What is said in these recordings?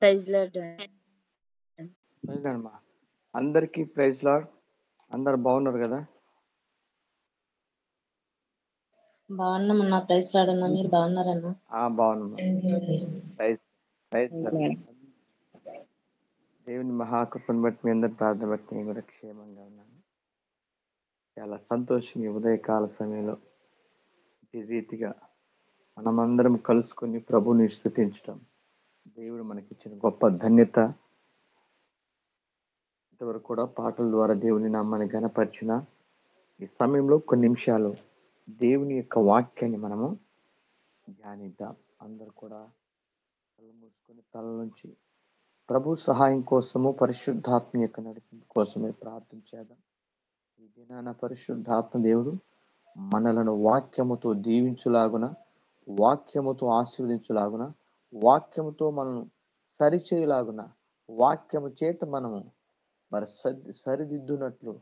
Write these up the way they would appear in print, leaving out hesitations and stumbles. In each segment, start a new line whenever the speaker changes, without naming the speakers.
Praise lord.
Praise lord అమ్మా. అందరికీ praise lord. అందరు బాగున్నారు కదా?
బాగున్నామన్నా. ప్రైజ్ లార్డ్ అన్న. మీరు బాగున్నారన్నా?
బాగున్నాం. Praise praise Lord. దేవుని మహాకృపను బట్టి మీ అందరి ప్రార్థన బట్టి నేను కూడా క్షేమంగా ఉన్నాను. చాలా సంతోషం ఈ ఉదయకాల సమయంలో ఈ రీతిగా మనమందరం కలుసుకొని ప్రభుని స్తుతించడం దేవుడు మనకిచ్చిన గొప్ప ధన్యత. ఇంతవరకు కూడా పాటల ద్వారా దేవుని నామాన్ని ఘనపరిచిన ఈ సమయంలో కొన్ని నిమిషాలు దేవుని యొక్క వాక్యాన్ని మనము ధ్యానిద్దాం. అందరూ కూడా కళ్ళు మూసుకొని తల నుంచి ప్రభు సహాయం కోసము, పరిశుద్ధాత్మ యొక్క నడిపింపు కోసమే ప్రార్థన చేద్దాం. ఈ దినాన పరిశుద్ధాత్మ దేవుడు మనలను వాక్యముతో దీవించులాగున, వాక్యముతో ఆశీర్వదించులాగున, వాక్యముతో మనను సరిచేయులాగున, వాక్యము చేత మనము మరి సరిదిద్దునట్లు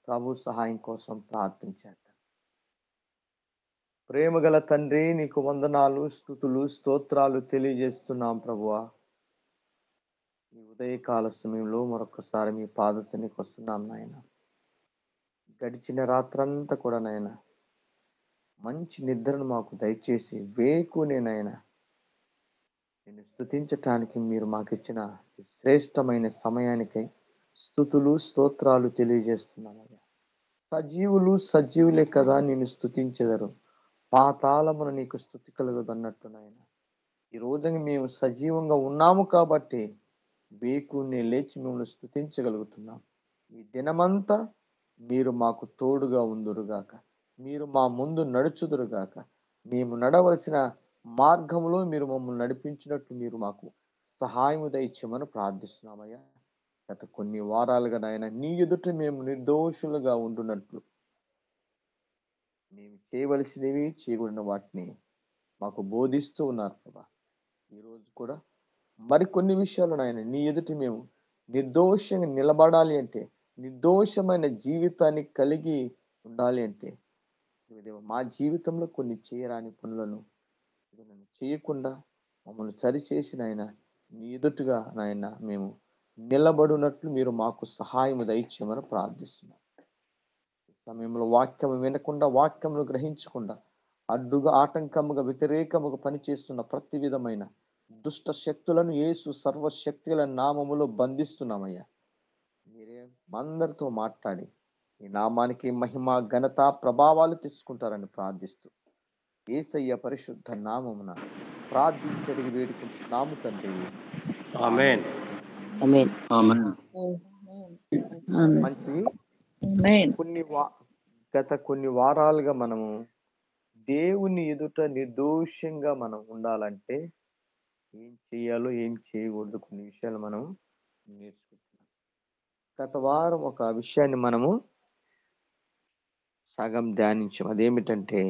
ప్రభు సహాయం కోసం ప్రార్థన చేద్దాం. ప్రేమగల తండ్రి, నీకు వందనాలు, స్తుతులు, స్తోత్రాలు తెలియజేస్తున్నాం ప్రభువా. ఈ ఉదయకాల సమయంలో మరొకసారి మీ పాద సన్నిధికి వస్తున్నాం నాయన. గడిచిన రాత్రంతా కూడా నాయన మంచి నిద్రను మాకు దయచేసి వేకునేనైనా నేను స్తుతించటానికి మీరు మాకు ఇచ్చిన శ్రేష్టమైన సమయానికై స్తుతులు, స్తోత్రాలు తెలియజేస్తున్నామయ్యా. సజీవులు సజీవులే కదా నేను స్తుతించెదరు, పాతాళమున నీకు స్తుతి కలుగదు అన్నట్టు నాయన. ఈ రోజు మేము సజీవంగా ఉన్నాము కాబట్టి వేకునే లేచి మిమ్మల్ని స్తుతించగలుగుతున్నాం. ఈ దినమంతా మీరు మాకు తోడుగా ఉందురుగాక, మీరు మా ముందు నడుచుదురుగాక, మేము నడవలసిన మార్గంలో మీరు మమ్మల్ని నడిపించినట్టు మీరు మాకు సహాయము దయచేయమని ప్రార్థిస్తున్నామయ్యా. గత కొన్ని వారాలుగా నాయన నీ ఎదుట మేము నిర్దోషులుగా ఉండునట్లు మేము చేయవలసినవి చేయకూడని వాటిని మాకు బోధిస్తూ ఉన్నారు ప్రభా. ఈరోజు కూడా మరికొన్ని విషయాలు నాయన నీ ఎదుట మేము నిర్దోషంగా నిలబడాలి అంటే, నిర్దోషమైన జీవితాన్ని కలిగి ఉండాలి అంటే మా జీవితంలో కొన్ని చేయరాని పనులను చేయకుండా మమ్మల్ని సరిచేసి నాయన నీ ఎదుటిగా నాయన మేము నిలబడినట్లు మీరు మాకు సహాయం దయచేయమని ప్రార్థిస్తున్నాం. ఈ సమయంలో వాక్యం వినకుండా, వాక్యమును గ్రహించకుండా అడ్డుగా, ఆటంకముగా, వ్యతిరేకముగా పనిచేస్తున్న ప్రతి విధమైన దుష్ట శక్తులను యేసు సర్వశక్తుల నామములో బంధిస్తున్నామయ్యా. మీరే అందరితో మాట్లాడి ఈ నామానికి మహిమ, ఘనత, ప్రభావాలు తీసుకుంటారని ప్రార్థిస్తూ యేసయ్య పరిశుద్ధ నామమున ప్రార్థించడికి వేడుకుంటున్నాము తండ్రి.
ఆమేన్.
ఆమేన్.
ఆమేన్.
మంచిది. గత కొన్ని వారాలుగా మనము దేవుని ఎదుట నిర్దోషంగా మనం ఉండాలంటే ఏం చేయాలో ఏం చేయకూడదు కొన్ని విషయాలు మనం నేర్చుకుంటున్నాం. గత వారం ఒక విషయాన్ని మనము సగం ధ్యానించాం. అదేమిటంటే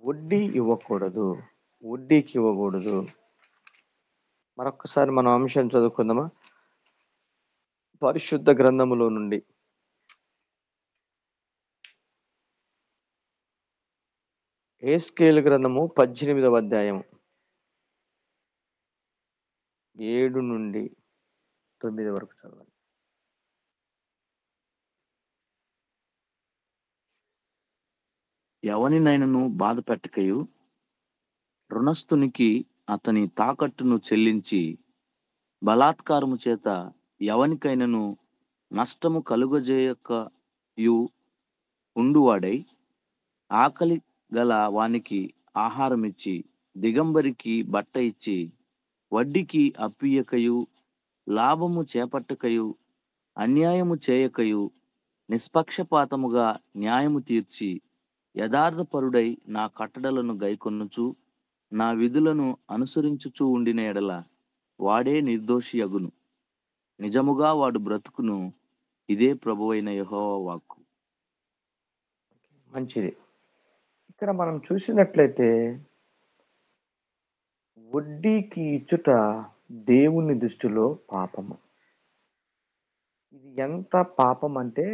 వడ్డీ ఇవ్వకూడదు, వడ్డీకి ఇవ్వకూడదు. మరొకసారి మనం అంశం చదువుకుందామా? పరిశుద్ధ గ్రంథములో నుండి యెహెజ్కేలు గ్రంథము 18వ అధ్యాయం 7 నుండి 9 వరకు చదవాలి.
ఎవనినైనను బాధ పెట్టకయు, రుణస్థునికి అతని తాకట్టును చెల్లించి, బలాత్కారము చేత ఎవనికైనను నష్టము కలుగజేయకయు ఉండువాడై, ఆకలి గల వానికి ఆహారమిచ్చి, దిగంబరికి బట్ట ఇచ్చి, వడ్డీకి అప్పియకయు, లాభము చేపట్టకయు, అన్యాయము చేయకయు, నిష్పక్షపాతముగా న్యాయము తీర్చి, యథార్థపరుడై నా కట్టడలను గైకొనుచు, నా విధులను అనుసరించుచూ ఉండిన ఎడల వాడే నిర్దోషి యగును. నిజముగా వాడు బ్రతుకును. ఇదే ప్రభువైన యెహోవా వాక్కు.
మంచిది. ఇక్కడ మనం చూసినట్లయితే వడ్డీకి ఇచ్చుట దేవుని దృష్టిలో పాపము. ఇది ఎంత పాపం అంటే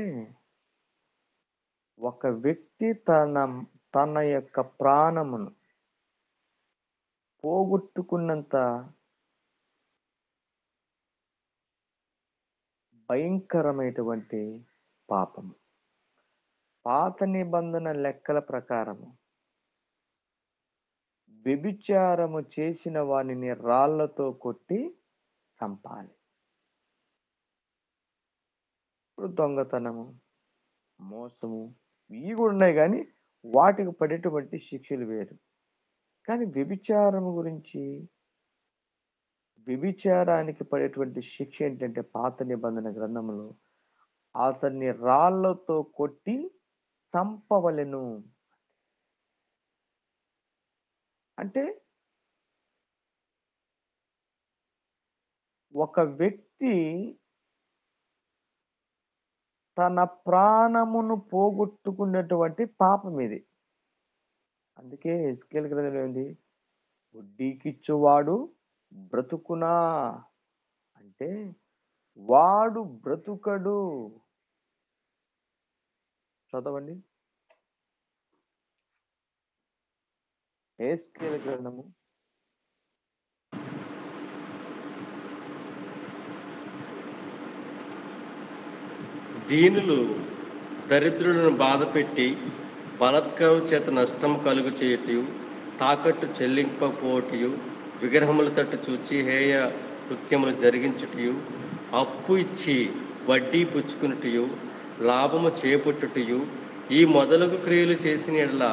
ఒక వ్యక్తి తన యొక్క ప్రాణమును పోగొట్టుకున్నంత భయంకరమైనటువంటి పాపము. పాత నిబంధన లెక్కల ప్రకారము వ్యభిచారము చేసిన వానిని రాళ్లతో కొట్టి చంపాలి. ఇప్పుడు దొంగతనము, మోసము ఇవి కూడా ఉన్నాయి, కానీ వాటికి పడేటువంటి శిక్షలు వేరు. కానీ వ్యభిచారానికి పడేటువంటి శిక్ష ఏంటంటే పాత నిబంధన గ్రంథంలో అతన్ని రాళ్లతో కొట్టి చంపవలెను. అంటే ఒక వ్యక్తి తన ప్రాణమును పోగొట్టుకున్నటువంటి పాపం ఇది. అందుకే హెస్కేలు గ్రంథంలో ఏంది, వడ్డీకిచ్చువాడు బ్రతుకునా అంటే వాడు బ్రతుకడు. చదవండి హెస్కేలు గ్రంథము
8 దీనులు దరిద్రులను బాధపెట్టి బలత్కారం చేత నష్టం కలుగు చేయటయు, తాకట్టు చెల్లింపపోవటయు, విగ్రహముల తట్టు చూచి హేయ కృత్యములు జరిగించుటయు, అప్పు ఇచ్చి వడ్డీ పుచ్చుకున్నటయు, లాభము చేపట్టుటయు, ఈ మొదలగు క్రియలు చేసిన యెడల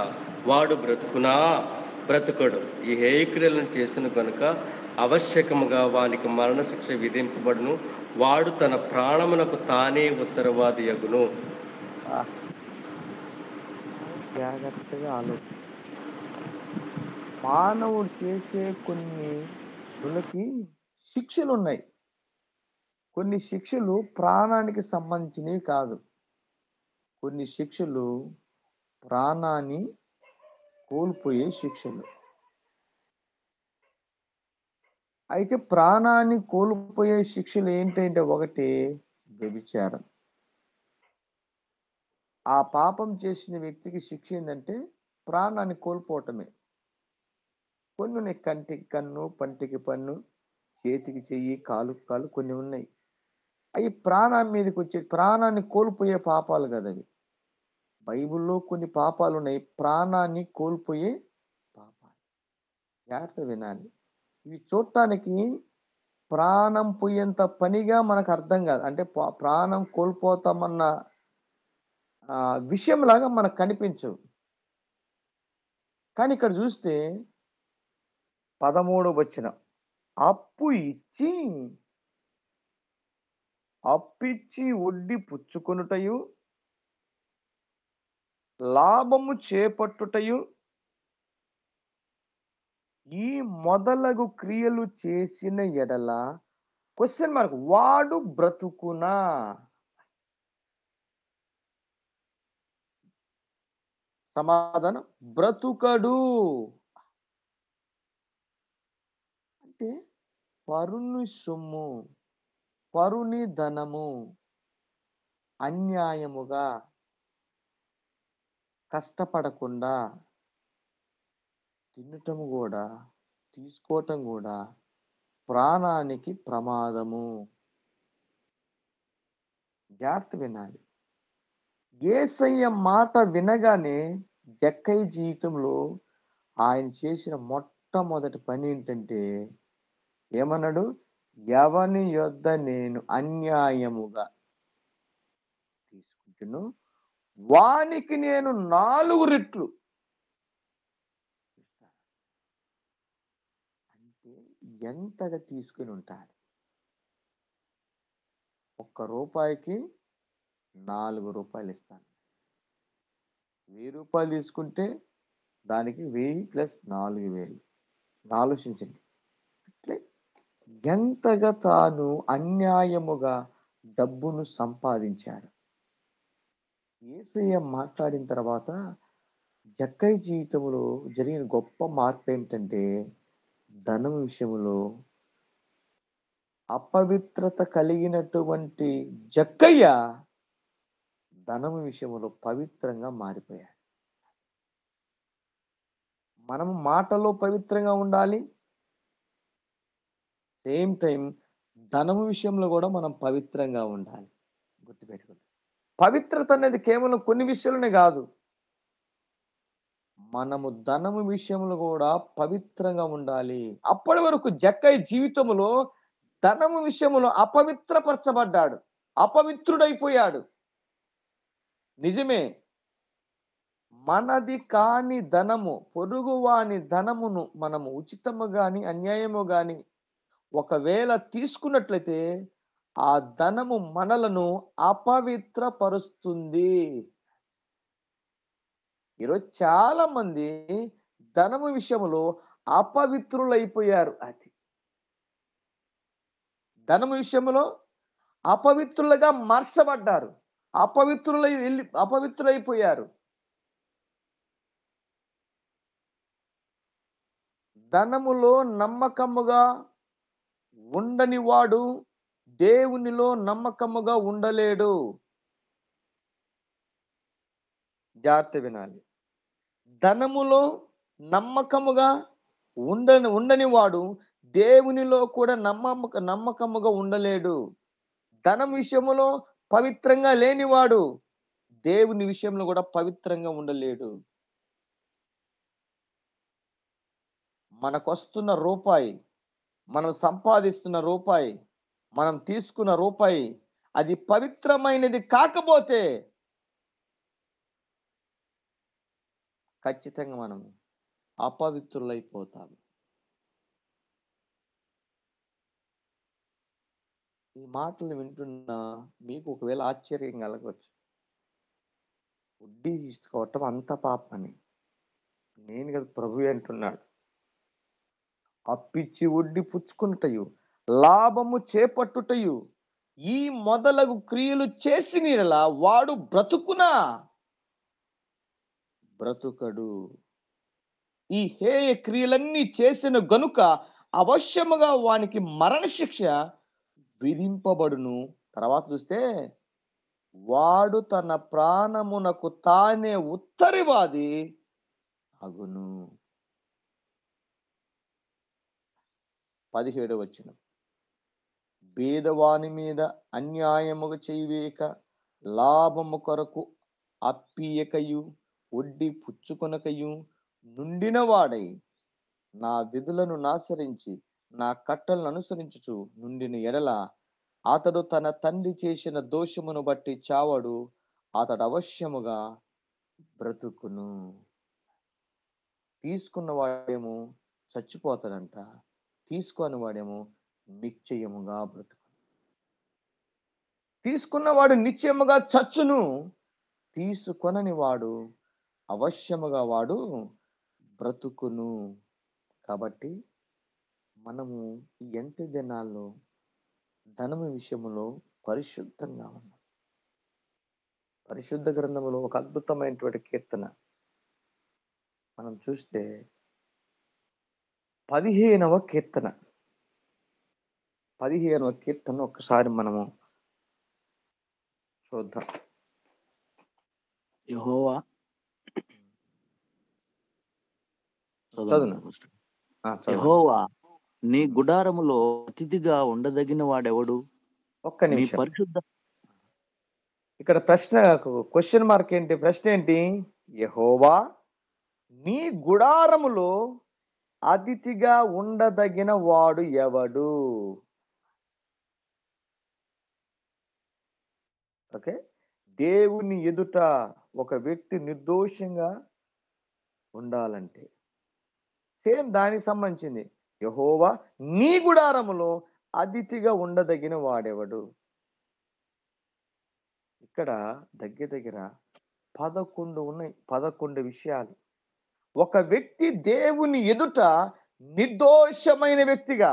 వాడు బ్రతుకునా బ్రతుకడు. ఈ హేయ క్రియలను చేసిన కనుక ఆవశ్యకముగా వానికి మరణశిక్ష విధింపబడును. వాడు తన ప్రాణమునకు తానే ఉత్తరవాది యగును.
జాగ్రత్తగా ఆలోచన. మానవుడు చేసే కొన్ని పనులకి శిక్షలు ఉన్నాయి. కొన్ని శిక్షలు ప్రాణానికి సంబంధించినవి కాదు. కొన్ని శిక్షలు ప్రాణాన్ని కోల్పోయే శిక్షలు. అయితే ప్రాణాన్ని కోల్పోయే శిక్షలు ఏంటంటే, ఒకటి వ్యభిచారం. ఆ పాపం చేసిన వ్యక్తికి శిక్ష ఏంటంటే ప్రాణాన్ని కోల్పోవటమే. కొన్ని ఉన్నాయి, కంటికి కన్ను, పంటికి పన్ను, చేతికి చెయ్యి, కాలుకి కాలు, కొన్ని ఉన్నాయి. అవి ప్రాణం మీదకి వచ్చే ప్రాణాన్ని కోల్పోయే పాపాలు కదా అవి. బైబిల్లో కొన్ని పాపాలు ఉన్నాయి, ప్రాణాన్ని కోల్పోయే పాపాలు. జాగ్రత్త వినాలి. ఇవి చూడటానికి ప్రాణం పోయేంత పనిగా మనకు అర్థం కాదు. అంటే ప్రాణం కోల్పోతామన్న విషయంలాగా మనకు కనిపించవు. కానీ ఇక్కడ చూస్తే 13వ వచనం, అప్పిచ్చి వడ్డీ పుచ్చుకొనుటయు, లాభము చేపట్టుటయు, ఈ మొదలగు క్రియలు చేసిన ఎడల క్వశ్చన్ మార్క్ వాడు బ్రతుకునా? సమాధానం బ్రతుకడు. అంటే పరుని సొమ్ము, పరుని ధనము అన్యాయముగా కష్టపడకుండా తినటం కూడా, తీసుకోవటం కూడా ప్రాణానికి ప్రమాదము. జాగ్రత్త వినాలి. యేసయ్య మాట వినగానే జక్కయ్య జీవితంలో ఆయన చేసిన మొట్టమొదటి పని ఏంటంటే ఏమన్నాడు? ఎవని యొద్ద నేను అన్యాయముగా తీసుకుంటును వానికి నేను 4 రెట్లు. అంటే ఎంతగా తీసుకుని ఉంటాడు? 1 రూపాయికి 4 రూపాయలు ఇస్తాను. 1000 రూపాయలు తీసుకుంటే దానికి 1000 ప్లస్ 4000. ఆలోచించండి. అట్లే ఎంతగా తాను అన్యాయముగా డబ్బును సంపాదించాడు. యేసయ్య మాట్లాడిన తర్వాత జక్కయ్య జీవితంలో జరిగిన గొప్ప మార్పు ఏమిటంటే, ధనం విషయంలో అపవిత్రత కలిగినటువంటి జక్కయ్య ధనం విషయంలో పవిత్రంగా మారిపోయాడు. మనము మాటలో పవిత్రంగా ఉండాలి, సేమ్ టైం ధనము విషయంలో కూడా మనం పవిత్రంగా ఉండాలి. గుర్తుపెట్టుకోండి. పవిత్రత అనేది కేవలం కొన్ని విషయాలనే కాదు. మనము ధనము విషయంలో కూడా పవిత్రంగా ఉండాలి. అప్పటి వరకు జక్కయ్య జీవితంలో ధనము విషయంలో అపవిత్రపరచబడ్డాడు, అపవిత్రుడైపోయాడు. నిజమే, మనది కాని ధనము, పొరుగువాని ధనమును మనము ఉచితము గాని అన్యాయము గాని ఒకవేళ తీసుకున్నట్లయితే ఆ ధనము మనలను అపవిత్రపరుస్తుంది. ఈరోజు చాలా మంది ధనము విషయంలో అపవిత్రులైపోయారు. అది ధనము విషయంలో అపవిత్రులుగా మార్చబడ్డారు, అపవిత్రులైపోయారు. ధనములో నమ్మకముగా ఉండని వాడు దేవునిలో నమ్మకముగా ఉండలేడు. జాగ్రత్త వినాలి. ధనములో నమ్మకముగా ఉండని వాడు దేవునిలో కూడా నమ్మకముగా ఉండలేడు. ధనం విషయంలో పవిత్రంగా లేనివాడు దేవుని విషయంలో కూడా పవిత్రంగా ఉండలేడు. మనకొస్తున్న రూపాయి, మనం సంపాదిస్తున్న రూపాయి, మనం తీసుకున్న రూపాయి అది పవిత్రమైనది కాకపోతే ఖచ్చితంగా మనం అపవిత్రులైపోతాము. ఈ మాటలు వింటున్న మీకు ఒకవేళ ఆశ్చర్యం కలగవచ్చు. వడ్డీ తీసుకోవటం అంత పాపని. నేను కదా ప్రభు అంటున్నాడు. అప్పిచ్చి వడ్డీ పుచ్చుకున్నటయు లాభము చేపట్టుటయు ఈ మొదలగు క్రియలు చేసినలా వాడు బ్రతుకునా బ్రతుకడు. ఈ హేయ క్రియలన్నీ చేసిన గనుక అవశ్యముగా వానికి మరణశిక్ష విధింపబడును. తర్వాత చూస్తే వాడు తన ప్రాణమునకు తానే ఉత్తరివాది అగును. 17వ వచనం. బీదవాని మీద అన్యాయముగా చేయవేక లాభము కొరకు అప్పియకయు వడ్డీ పుచ్చుకొనకయు నుండిన వాడై నా విధులను నాశరించి నా కట్టలను అనుసరించుచు నుండిన ఎడల అతడు తన తండ్రి చేసిన దోషమును బట్టి చావడు, అతడు అవశ్యముగా బ్రతుకును. తీసుకున్న వాడేమో చచ్చిపోతాడంట, తీసుకొని వాడేమో నిశ్చయముగా బ్రతుకు. తీసుకున్నవాడు నిశ్చయముగా చచ్చును, తీసుకొనని వాడు అవశ్యముగా వాడు బ్రతుకును. కాబట్టి మనము ఈ ఎంటి దినాల్లో ధనము విషయంలో పరిశుద్ధంగా ఉన్నాం. పరిశుద్ధ గ్రంథములో ఒక అద్భుతమైనటువంటి కీర్తన మనం చూస్తే 15వ కీర్తన. 15వ కీర్తన ఒకసారి మనము చూద్దాం.
యెహోవా
చదువు.
యెహోవా నీ గుడారములో అతిథిగా ఉండదగిన వాడెవడు?
ఒక్క
నీ
నిమిషం.
పరిశుద్ధ
ఇక్కడ ప్రశ్న, క్వశ్చన్ మార్క్ ఏంటి? ప్రశ్న ఏంటి? యెహోవా నీ గుడారములో అతిథిగా ఉండదగిన వాడు ఎవడు? ఓకే, దేవుని ఎదుట ఒక వ్యక్తి నిర్దోషంగా ఉండాలంటే సేమ్ దానికి సంబంధించింది. యెహోవా నీ గుడారములో అతిథిగా ఉండదగిన వాడెవడు? ఇక్కడ దగ్గర 11 ఉన్నాయి, 11 విషయాలు. ఒక వ్యక్తి దేవుని ఎదుట నిర్దోషమైన వ్యక్తిగా,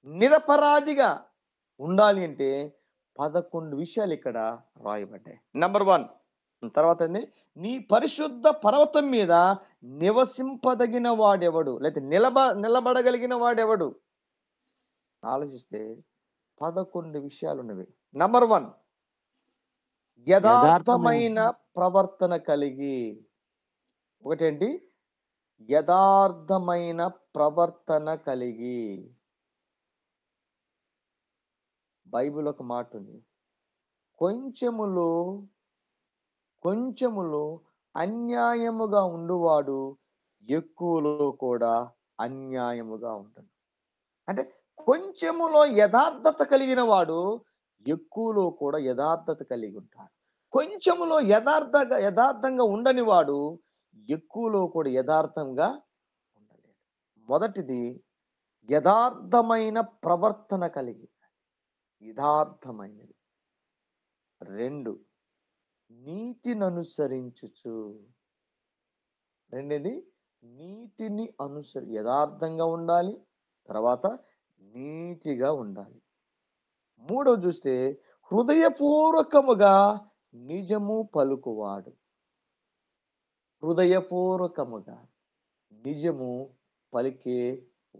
నిరపరాధిగా ఉండాలి అంటే 11 విషయాలు ఇక్కడ రాయబడ్డాయి. నంబర్ 1, తర్వాత నీ పరిశుద్ధ పర్వతం మీద నివసింపదగిన వాడెవడు, లేకపోతే నిలబడగలిగిన వాడెవడు? ఆలోచిస్తే 11 విషయాలు ఉన్నవి. నంబర్ 1, యథార్థమైన ప్రవర్తన కలిగి. ఒకటేంటి? యథార్థమైన ప్రవర్తన కలిగి. బైబిల్ ఒక మాట ఉంది, కొంచెములో కొంచెములో అన్యాయముగా ఉండువాడు ఎక్కువలో కూడా అన్యాయముగా ఉంటాడు. అంటే కొంచెములో యథార్థత కలిగిన వాడు ఎక్కువలో కూడా యథార్థత కలిగి ఉంటాడు. కొంచెములో యథార్థంగా ఉండని వాడు ఎక్కువలో కూడా యథార్థంగా ఉండలేడు. మొదటిది యథార్థమైన ప్రవర్తన కలిగి, యథార్థమైనది. 2, నీతిని అనుసరించుచు. రెండేది, నీతిని యథార్థంగా ఉండాలి, తర్వాత నీతిగా ఉండాలి. 3 చూస్తే హృదయపూర్వకముగా నిజము పలుకువాడు. హృదయపూర్వకముగా నిజము పలికే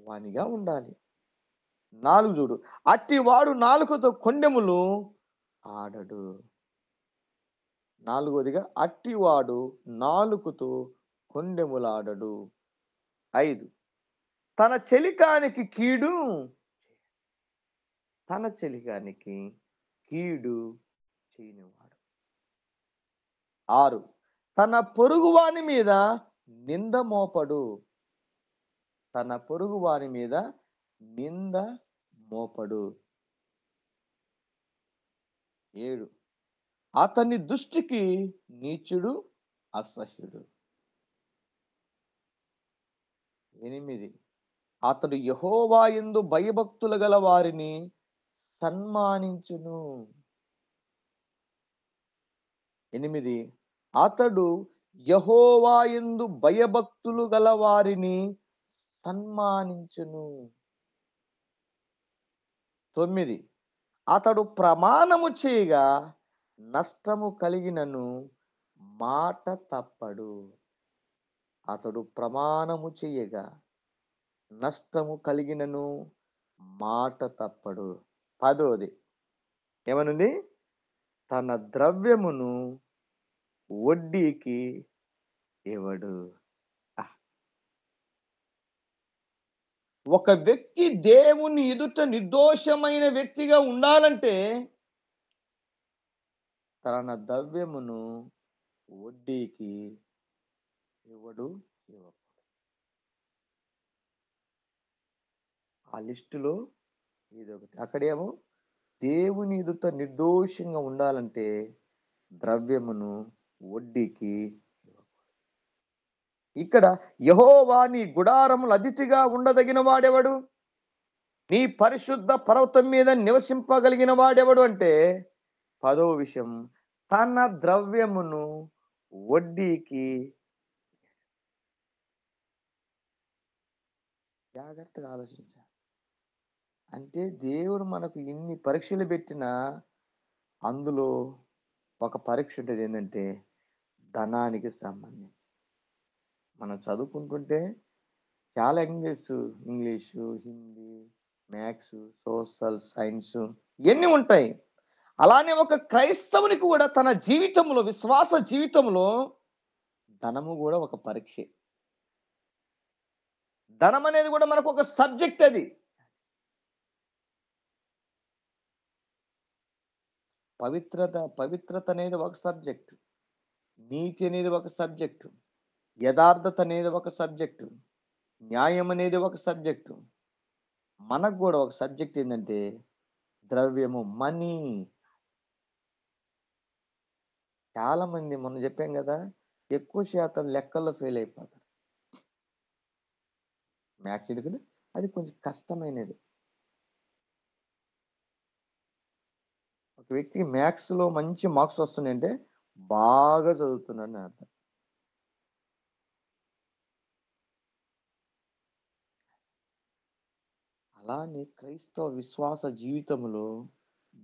వానిగా ఉండాలి. 4 చూడు, అట్టివాడు నాలుకతో కొండెములు ఆడడు. 4వదిగా అట్టివాడు నాలుకతో కొండెములాడడు. 5, తన చెలికానికి కీడు చేయనివాడు. 6, తన పొరుగువాని మీద నింద మోపడు. తన పొరుగువాని మీద నింద మోపడు. 7, అతని దృష్టికి నీచుడు అసహ్యుడు. 8, అతడు యెహోవా యందు భయభక్తులు గల వారిని సన్మానించును. 8, అతడు యెహోవా యందు భయభక్తులు గల వారిని సన్మానించును. 9, అతడు ప్రమాణము చేయగా నష్టము కలిగినను మాట తప్పడు. అతడు ప్రమాణము చేయగా నష్టము కలిగినను మాట తప్పడు. 10, ఏమనుంది, తన ద్రవ్యమును వడ్డీకి ఇవ్వడు. ఒక వ్యక్తి దేవుని ఎదుట నిర్దోషమైన వ్యక్తిగా ఉండాలంటే తన ద్రవ్యమును వడ్డీకి ఇవ్వడు. ఆ లిస్టులో ఇదొకటి. అక్కడేమో దేవుని ఎదుట నిర్దోషంగా ఉండాలంటే ద్రవ్యమును వడ్డీకి. ఇక్కడ యెహోవా నీ గుడారములు అతిథిగా ఉండదగిన వాడెవడు, నీ పరిశుద్ధ పర్వతం మీద నివసింపగలిగిన వాడెవడు అంటే 10వ విషయం, తన ద్రవ్యమును వడ్డీకి. జాగ్రత్తగా ఆలోచించాలి. అంటే దేవుడు మనకు ఇన్ని పరీక్షలు పెట్టినా అందులో ఒక పరీక్ష ఉంటుంది, ఏంటంటే ధనానికి సంబంధించి. మనం చదువుకుంటుంటే చాలా English, Hindi, maths, social science ఇవన్నీ ఉంటాయి. అలానే ఒక క్రైస్తవునికి కూడా తన జీవితంలో, విశ్వాస జీవితంలో ధనము కూడా ఒక పరీక్షే. ధనం అనేది కూడా మనకు ఒక సబ్జెక్ట్. అది పవిత్రత అనేది ఒక సబ్జెక్టు, నీతి అనేది ఒక సబ్జెక్టు, యథార్థత అనేది ఒక సబ్జెక్టు, న్యాయం అనేది ఒక సబ్జెక్టు. మనకు కూడా ఒక సబ్జెక్ట్ ఏంటంటే ద్రవ్యము, మనీ. చాలా మంది మొన్న చెప్పాం కదా, ఎక్కువ శాతం లెక్కల్లో ఫెయిల్ అయిపోతారు. మ్యాథ్స్ ఎందుకంటే అది కొంచెం కష్టమైనది. ఒక వ్యక్తికి మ్యాథ్స్లో మంచి మార్క్స్ వస్తున్నాయంటే బాగా చదువుతున్నాడని అర్థం. అలానే క్రైస్తవ విశ్వాస జీవితంలో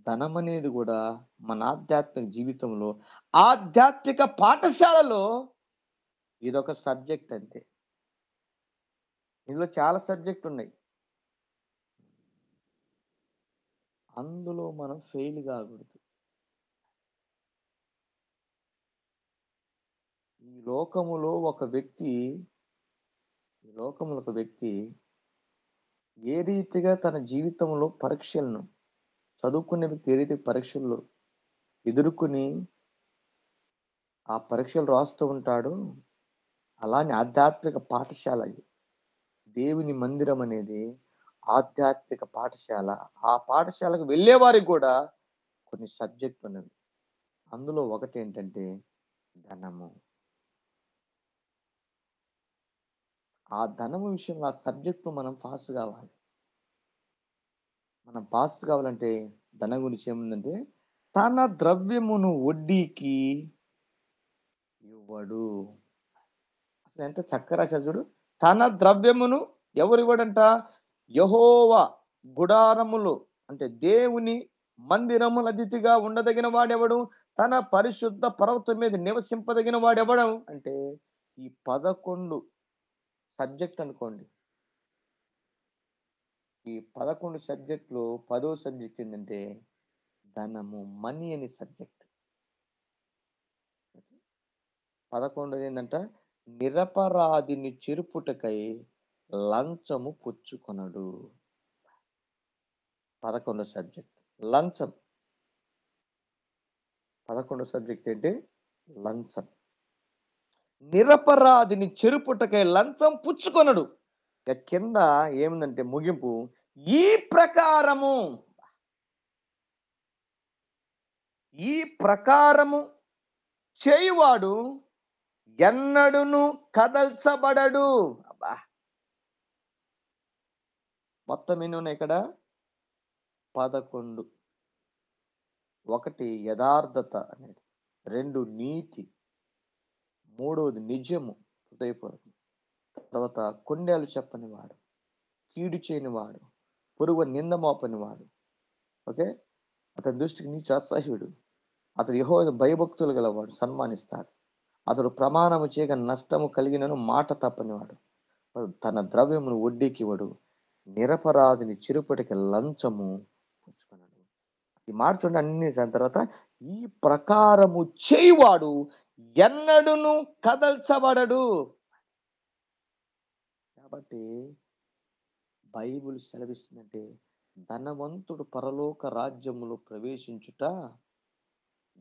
ధనం అనేది కూడా మన ఆధ్యాత్మిక జీవితంలో, ఆధ్యాత్మిక పాఠశాలలో ఇదొక సబ్జెక్ట్ అంతే. ఇందులో చాలా సబ్జెక్ట్ ఉన్నాయి, అందులో మనం ఫెయిల్ కాకూడదు. ఈ లోకములో ఒక వ్యక్తి ఏ రీతిగా తన జీవితంలో పరీక్షలను, చదువుకునే వ్యక్తి ఏదైతే పరీక్షల్లో ఎదుర్కొని ఆ పరీక్షలు రాస్తూ ఉంటాడో, అలానే ఆధ్యాత్మిక పాఠశాల ఇది. దేవుని మందిరం అనేది ఆధ్యాత్మిక పాఠశాల. ఆ పాఠశాలకు వెళ్ళే వారికి కూడా కొన్ని సబ్జెక్టులు ఉన్నవి. అందులో ఒకటి ఏంటంటే ధనము. ఆ ధనము విషయంలో ఆ సబ్జెక్టు మనం పాస్ కావాలి. మనం పాస్ కావాలంటే ధనం గురించి ఏముందంటే, తన ద్రవ్యమును వడ్డీకి ఇవ్వడు. అసలు ఎంత చక్కగా రాశారు చూడు. తన ద్రవ్యమును ఎవరు ఇవ్వడంట? యెహోవా గుడారములు అంటే దేవుని మందిరముల అతిథిగా ఉండదగిన వాడెవడు? తన పరిశుద్ధ పర్వతం మీద నివసింపదగిన వాడెవడు అంటే, ఈ 11 సబ్జెక్ట్ అనుకోండి. ఈ 11 సబ్జెక్టులో 10వ సబ్జెక్ట్ ఏంటంటే ధనము, మనీ అనే సబ్జెక్ట్. 11 ఏంటంట, నిరపరాధిని చెరుపుటకై లంచము పుచ్చుకొనడు. 11 సబ్జెక్ట్ లంచం. 11 సబ్జెక్ట్ ఏంటి? లంచం. నిరపరాధిని చెరుపుటకై లంచం పుచ్చుకొనడు. ఇక కింద ఏమిందంటే ముగింపు, ఈ ప్రకారము చేయువాడు ఎన్నడును కదల్చబడడు. అబ్బా, మొత్తం ఎన్ని ఉన్నాయి ఇక్కడ? 11. 1 యథార్థత అనేది, 2 నీతి, 3వది నిజము హృదయపూర్వకం, తర్వాత కొండేలు చెప్పని వాడు, కీడు చేయని వాడు, పొరుగు నింద మోపని వాడు. ఓకే, అతని దృష్టికి నీచ అసహ్యుడు. అతడు యెహోవా భయభక్తులు గలవాడు, సన్మానిస్తాడు. అతడు ప్రమాణము చేయక నష్టము కలిగినను మాట తప్పనివాడు. తన ద్రవ్యమును వడ్డీకి ఇవ్వడు, నిరపరాధిని చిరుపటికి లంచము పుచ్చుకున్నాడు. ఈ మాట చూడండి. అన్ని దాని తర్వాత ఈ ప్రకారము చేయువాడు ఎన్నడును కదల్చబడడు. కాబట్టి బైబిల్ సెలవిస్తుందంటే, ధనవంతుడు పరలోక రాజ్యములో ప్రవేశించుట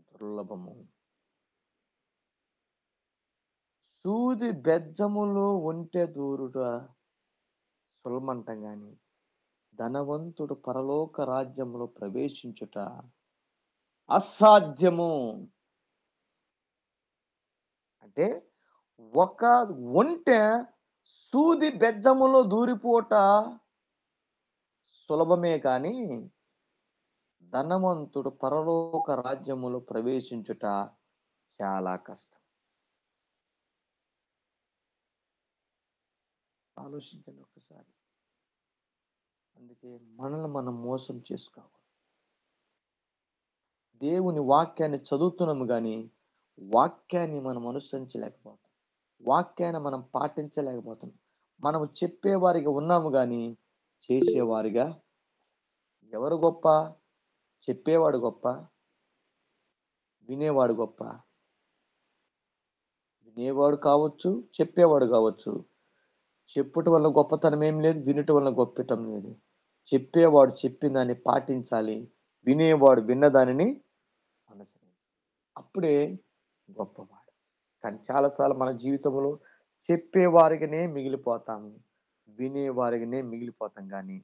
దుర్లభము. సూది బెజ్జములో ఒంటె దూరుట సులభమంటాం గాని, ధనవంతుడు పరలోక రాజ్యములో ప్రవేశించుట అసాధ్యము. అంటే ఒక ఒంటె సూది బెజ్జములో దూరిపోట సులభమే కానీ, ధనవంతుడు పరలోక రాజ్యములో ప్రవేశించుట చాలా కష్టం. ఆలోచించండి ఒకసారి. అందుకే మనల్ని మనం మోసం చేసుకోవాలి. దేవుని వాక్యాన్ని చదువుతున్నాము కానీ వాక్యాన్ని మనం అనుసరించలేకపోతాం. వాక్యాన్ని మనం పాటించలేకపోతున్నాం. మనము చెప్పేవారిగా ఉన్నాము కానీ చేసేవారిగా. ఎవరు గొప్ప? చెప్పేవాడు గొప్ప, వినేవాడు గొప్ప? వినేవాడు కావచ్చు, చెప్పేవాడు కావచ్చు. చెప్పుట వల్ల గొప్పతనం ఏం లేదు, వినుట వల్ల గొప్పతనం లేదు. చెప్పేవాడు చెప్పిన దాన్ని పాటించాలి, వినేవాడు విన్న దానిని అనుసరించాలి. అప్పుడే గొప్పవాడు. కానీ చాలాసార్లు మన జీవితంలో చెప్పేవారిగానే మిగిలిపోతాము, వినేవారిగానే మిగిలిపోతాం. కానీ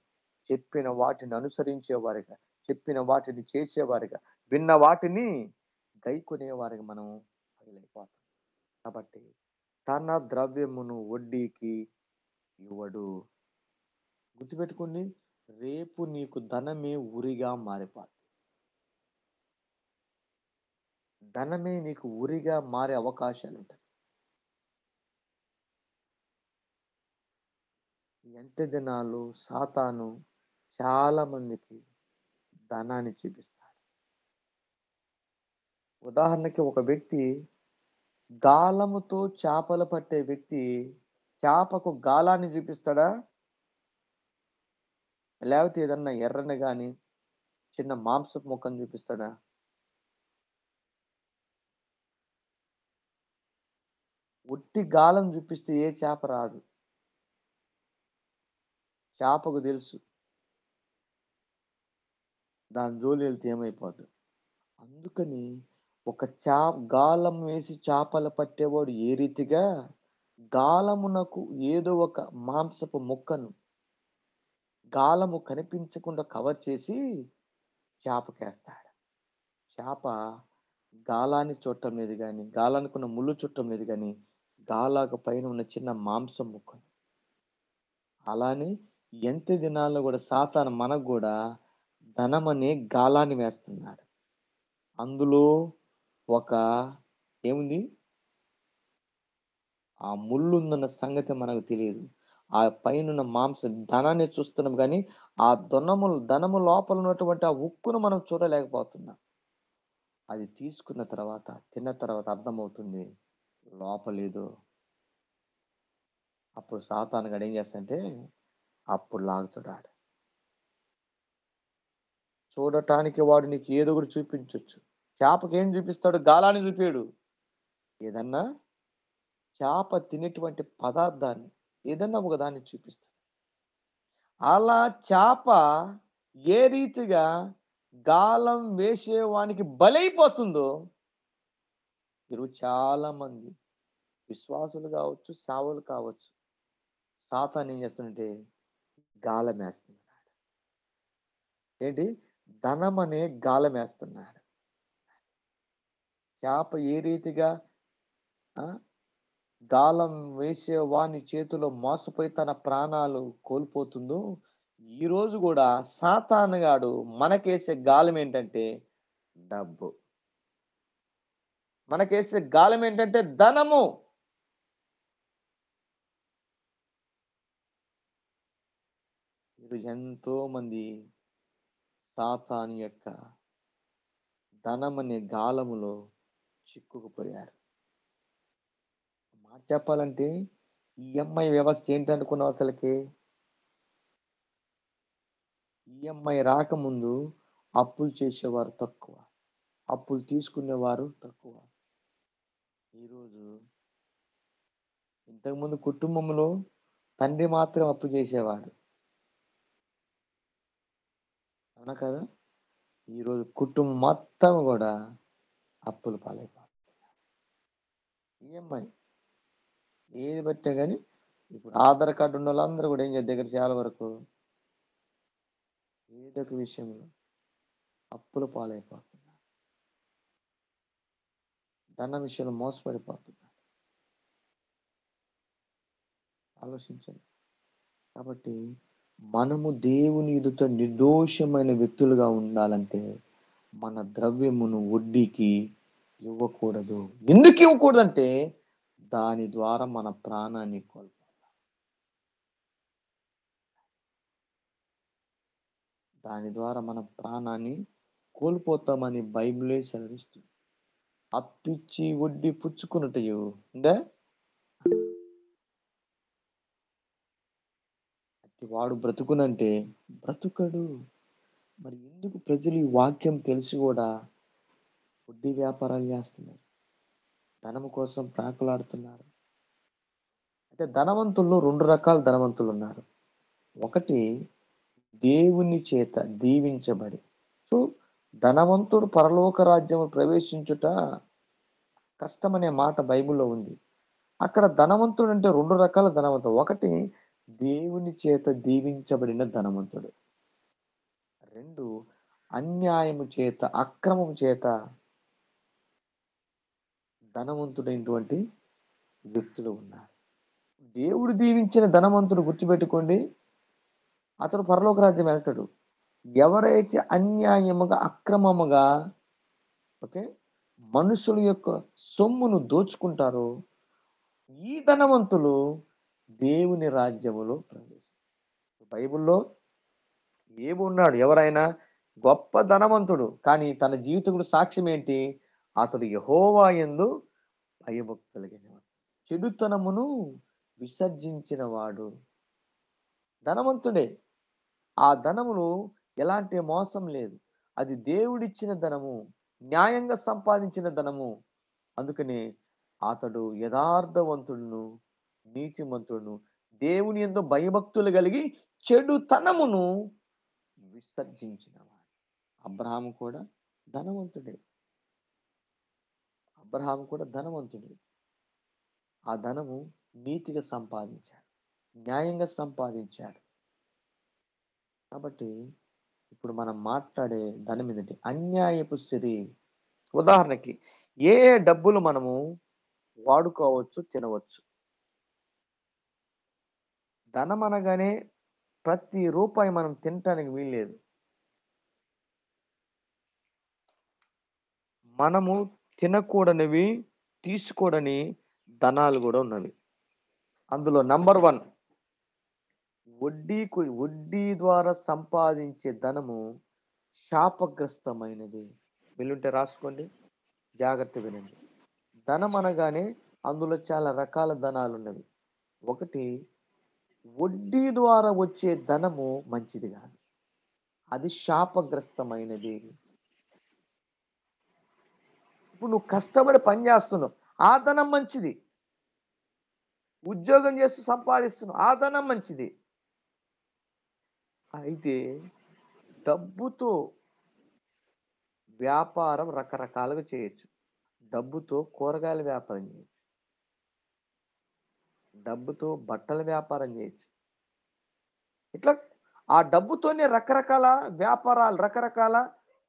చెప్పిన వాటిని అనుసరించేవారిగా, చెప్పిన వాటిని చేసేవారిగా, విన్న వాటిని గైకొనేవారిగా మనం పగిలైపోతాం. కాబట్టి తన ద్రవ్యమును వడ్డీకి ఇవ్వడు. గుర్తుపెట్టుకోండి, రేపు నీకు ధనమే ఉరిగా మారిపోతుంది. ధనమే నీకు ఉరిగా మారే అవకాశాలు ఉంటాయి. ఎంత దినాలు సాతాను చాలా మందికి ధనాన్ని చూపిస్తాడు. ఉదాహరణకి ఒక వ్యక్తి గాలముతో చేపలు పట్టే వ్యక్తి చేపకు గాలాన్ని చూపిస్తాడా? లేకపోతే ఏదన్నా ఎర్రని కానీ చిన్న మాంసపు ముక్కను చూపిస్తాడా? ఒట్టి గాలం చూపిస్తే ఏ చేప రాదు. చేపకు తెలుసు దాని జోలి వెళ్తే ఏమైపోతుంది. అందుకని ఒక గాలం వేసి చేపలు పట్టేవాడు ఏ రీతిగా గాలమునకు ఏదో ఒక మాంసపు ముక్కను గాలము కనిపించకుండా కవర్ చేసి చేపకేస్తాడు. చేప గాలాన్ని చూడటం లేదు కానీ, గాలానుకున్న ముళ్ళు చుట్టం లేదు కానీ, గాలాకు పైన ఉన్న చిన్న మాంసం ముక్కను. అలానే ఎంత దినాల్లో కూడా సాతాను మనకు కూడా ధనమనే గాలాన్ని వేస్తున్నాడు. అందులో ఒక ఏముంది, ఆ ముళ్ళు ఉందన్న సంగతి మనకు తెలియదు. ఆ పైన మాంసం ధనాన్ని చూస్తున్నాం కానీ ఆ ధనము లోపల ఉన్నటువంటి ఆ ఉక్కును మనం చూడలేకపోతున్నాం. అది తీసుకున్న తర్వాత తిన్న తర్వాత అర్థమవుతుంది లోపలేదో. అప్పుడు సాతాను గడు ఏం చేస్తాడంటే అప్పుడు లాగుతాడు. చూడటానికి వాడు నీకు ఏదో ఒకటి చూపించవచ్చు. చేపకి ఏం చూపిస్తాడు? గాలాన్ని చూపాడు. ఏదన్నా చేప తినేటువంటి పదార్థాన్ని ఏదన్నా ఒక దాన్ని చూపిస్తాడు. అలా చేప ఏ రీతిగా గాలం వేసేవానికి బలైపోతుందో ఈరోజు చాలా మంది విశ్వాసులు కావచ్చు, సావులు కావచ్చు, సాతాను ఏం చేస్తుందంటే గాలం వేస్తున్నాడు. ఏంటి? ధనం అనే గాలం వేస్తున్నాడు. చేప ఏ రీతిగా గాలం వేసే వాని చేతిలో మోసపోయి తన ప్రాణాలు కోల్పోతుందో, ఈరోజు కూడా సాతానుగాడు మనకేసే గాలం ఏంటంటే డబ్బు. మనకేసే గాలం ఏంటంటే ధనము. ఈరోజు ఎంతో మంది సాతాను యొక్క ధనమనే గాలములో చిక్కుకుపోయారు. మాట చెప్పాలంటే ఈఎంఐ వ్యవస్థ ఏంటనుకున్నావు అసలుకి? ఈఎంఐ రాకముందు అప్పులు చేసేవారు తక్కువ, అప్పులు తీసుకునేవారు తక్కువ. ఈరోజు ఇంతకుముందు కుటుంబంలో తండ్రి మాత్రం అప్పు చేసేవాడు, అవునా కదా? ఈరోజు కుటుంబం మొత్తం కూడా అప్పులు పాలైపోతుంది. ఈఎంఐ ఏది బట్టే కానీ ఇప్పుడు ఆధార్ కార్డు ఉన్న వాళ్ళందరూ కూడా ఏం చేస్తారు? దగ్గర చాలా వరకు ఏదో ఒక విషయంలో అప్పుల పాలైపోతున్నారు, ధన విషయంలో మోసపడిపోతున్నారు. ఆలోచించండి. కాబట్టి మనము దేవుని ఎదుట నిర్దోషమైన వ్యక్తులుగా ఉండాలంటే మన ద్రవ్యమును వడ్డీకి ఇవ్వకూడదు. ఎందుకు ఇవ్వకూడదంటే దాని ద్వారా మన ప్రాణాన్ని కోల్పోతాం. దాని ద్వారా మన ప్రాణాన్ని కోల్పోతామని బైబిలే సెలవిస్తుంది. అప్పిచ్చి వడ్డీ పుచ్చుకున్నట్టు ఉందా? వాడు బ్రతుకునంటే బ్రతుకడు. మరి ఎందుకు ప్రజలు ఈ వాక్యం తెలిసి కూడా వడ్డీ వ్యాపారాలు చేస్తున్నారు, ధనము కోసం ప్రాకులాడుతున్నారు? అయితే ధనవంతుల్లో రెండు రకాల ధనవంతులు ఉన్నారు. ఒకటి దేవుని చేత దీవించబడి, సో ధనవంతుడు పరలోక రాజ్యము ప్రవేశించుట కష్టమనే మాట బైబిల్లో ఉంది. అక్కడ ధనవంతుడు అంటే రెండు రకాల ధనవంతుడు. ఒకటి దేవుని చేత దీవించబడిన ధనవంతుడు, రెండు అన్యాయము చేత అక్రమము చేత ధనవంతుడైనటువంటి వ్యక్తులు ఉన్నారు. దేవుడు దీవించిన ధనవంతుడు గుర్తుపెట్టుకోండి, అతడు పరలోక రాజ్యం వెళ్తాడు. ఎవరైతే అన్యాయముగా అక్రమముగా మనుషుల యొక్క సొమ్మును దోచుకుంటారో ఈ ధనవంతులు దేవుని రాజ్యములో ప్రవేశిస్తారు. బైబిల్లో ఏమున్నాడు? ఎవరైనా గొప్ప ధనవంతుడు కానీ తన జీవితంలో సాక్ష్యం ఏంటి? అతడు యెహోవా యందు భయభక్తులు కలిగినవాడు, చెడుతనమును విసర్జించిన వాడు. ధనవంతుడే, ఆ ధనములో ఎలాంటి మోసం లేదు, అది దేవుడిచ్చిన ధనము, న్యాయంగా సంపాదించిన ధనము. అందుకని అతడు యథార్థవంతుడును నీతిమంతుడును, దేవుని యందు భయభక్తులు కలిగి చెడుతనమును విసర్జించినవాడు. అబ్రహాము కూడా ధనవంతుడే. అబ్రహాము కూడా ధనవంతుడే. ఆ ధనము నీతిగా సంపాదించాడు, న్యాయంగా సంపాదించాడు. కాబట్టి ఇప్పుడు మనం మాట్లాడే ధనం ఏంటంటే అన్యాయపు సిరి. ఉదాహరణకి ఏ డబ్బులు మనము వాడుకోవచ్చు, తినవచ్చు. ధనం అనగానే ప్రతి రూపాయి మనం తినటానికి వీల్లేదు. మనము తినకూడనివి, తీసుకోడని ధనాలు కూడా ఉన్నవి. అందులో నంబర్ 1 వడ్డీ ద్వారా సంపాదించే ధనము శాపగ్రస్తమైనది. వీలుంటే రాసుకోండి, జాగ్రత్త వినండి. ధనం అనగానే అందులో చాలా రకాల ధనాలు ఉన్నవి. ఒకటి, వడ్డీ ద్వారా వచ్చే ధనము మంచిది కాదు, అది శాపగ్రస్తమైనది. ఇప్పుడు నువ్వు కష్టపడి పని చేస్తున్నావు, ఆ ధనం మంచిది. ఉద్యోగం చేస్తూ సంపాదిస్తున్నావు, ఆ ధనం మంచిది. అయితే డబ్బుతో వ్యాపారం రకరకాలుగా చేయొచ్చు. డబ్బుతో కూరగాయల వ్యాపారం చేయొచ్చు, డబ్బుతో బట్టల వ్యాపారం చేయొచ్చు. ఇట్లా ఆ డబ్బుతోనే రకరకాల వ్యాపారాలు, రకరకాల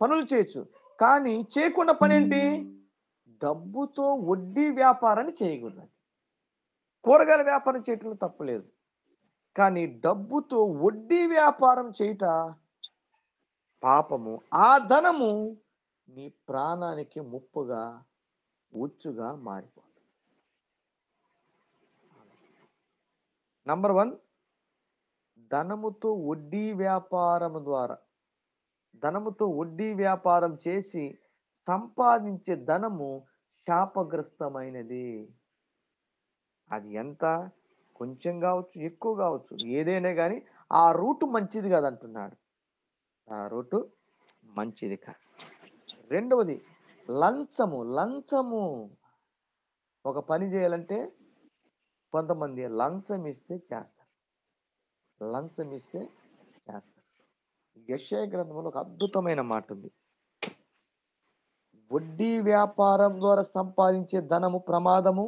పనులు చేయొచ్చు. కానీ చేయకుండా పని ఏంటి? డబ్బుతో వడ్డీ వ్యాపారాన్ని చేయకూడదు. కూరగాయల వ్యాపారం చేయటంలో తప్పులేదు, కానీ డబ్బుతో వడ్డీ వ్యాపారం చేయట పాపము. ఆ ధనము నీ ప్రాణానికి ముప్పుగా, ఉచ్చుగా మారిపోతుంది. నంబర్ 1, ధనముతో వడ్డీ వ్యాపారం చేసి సంపాదించే ధనము శాపగ్రస్తమైనది. అది ఎంత కొంచెం కావచ్చు, ఎక్కువ కావచ్చు, ఏదైనా కానీ ఆ రూటు మంచిది కాదంటున్నాడు. ఆ రూటు మంచిది కాదు. రెండవది లంచము. ఒక పని చేయాలంటే కొంతమంది లంచం ఇస్తే చేస్తారు. యెషయా గ్రంథంలో ఒక అద్భుతమైన మాట ఉంది. వడ్డీ వ్యాపారం ద్వారా సంపాదించే ధనము ప్రమాదము,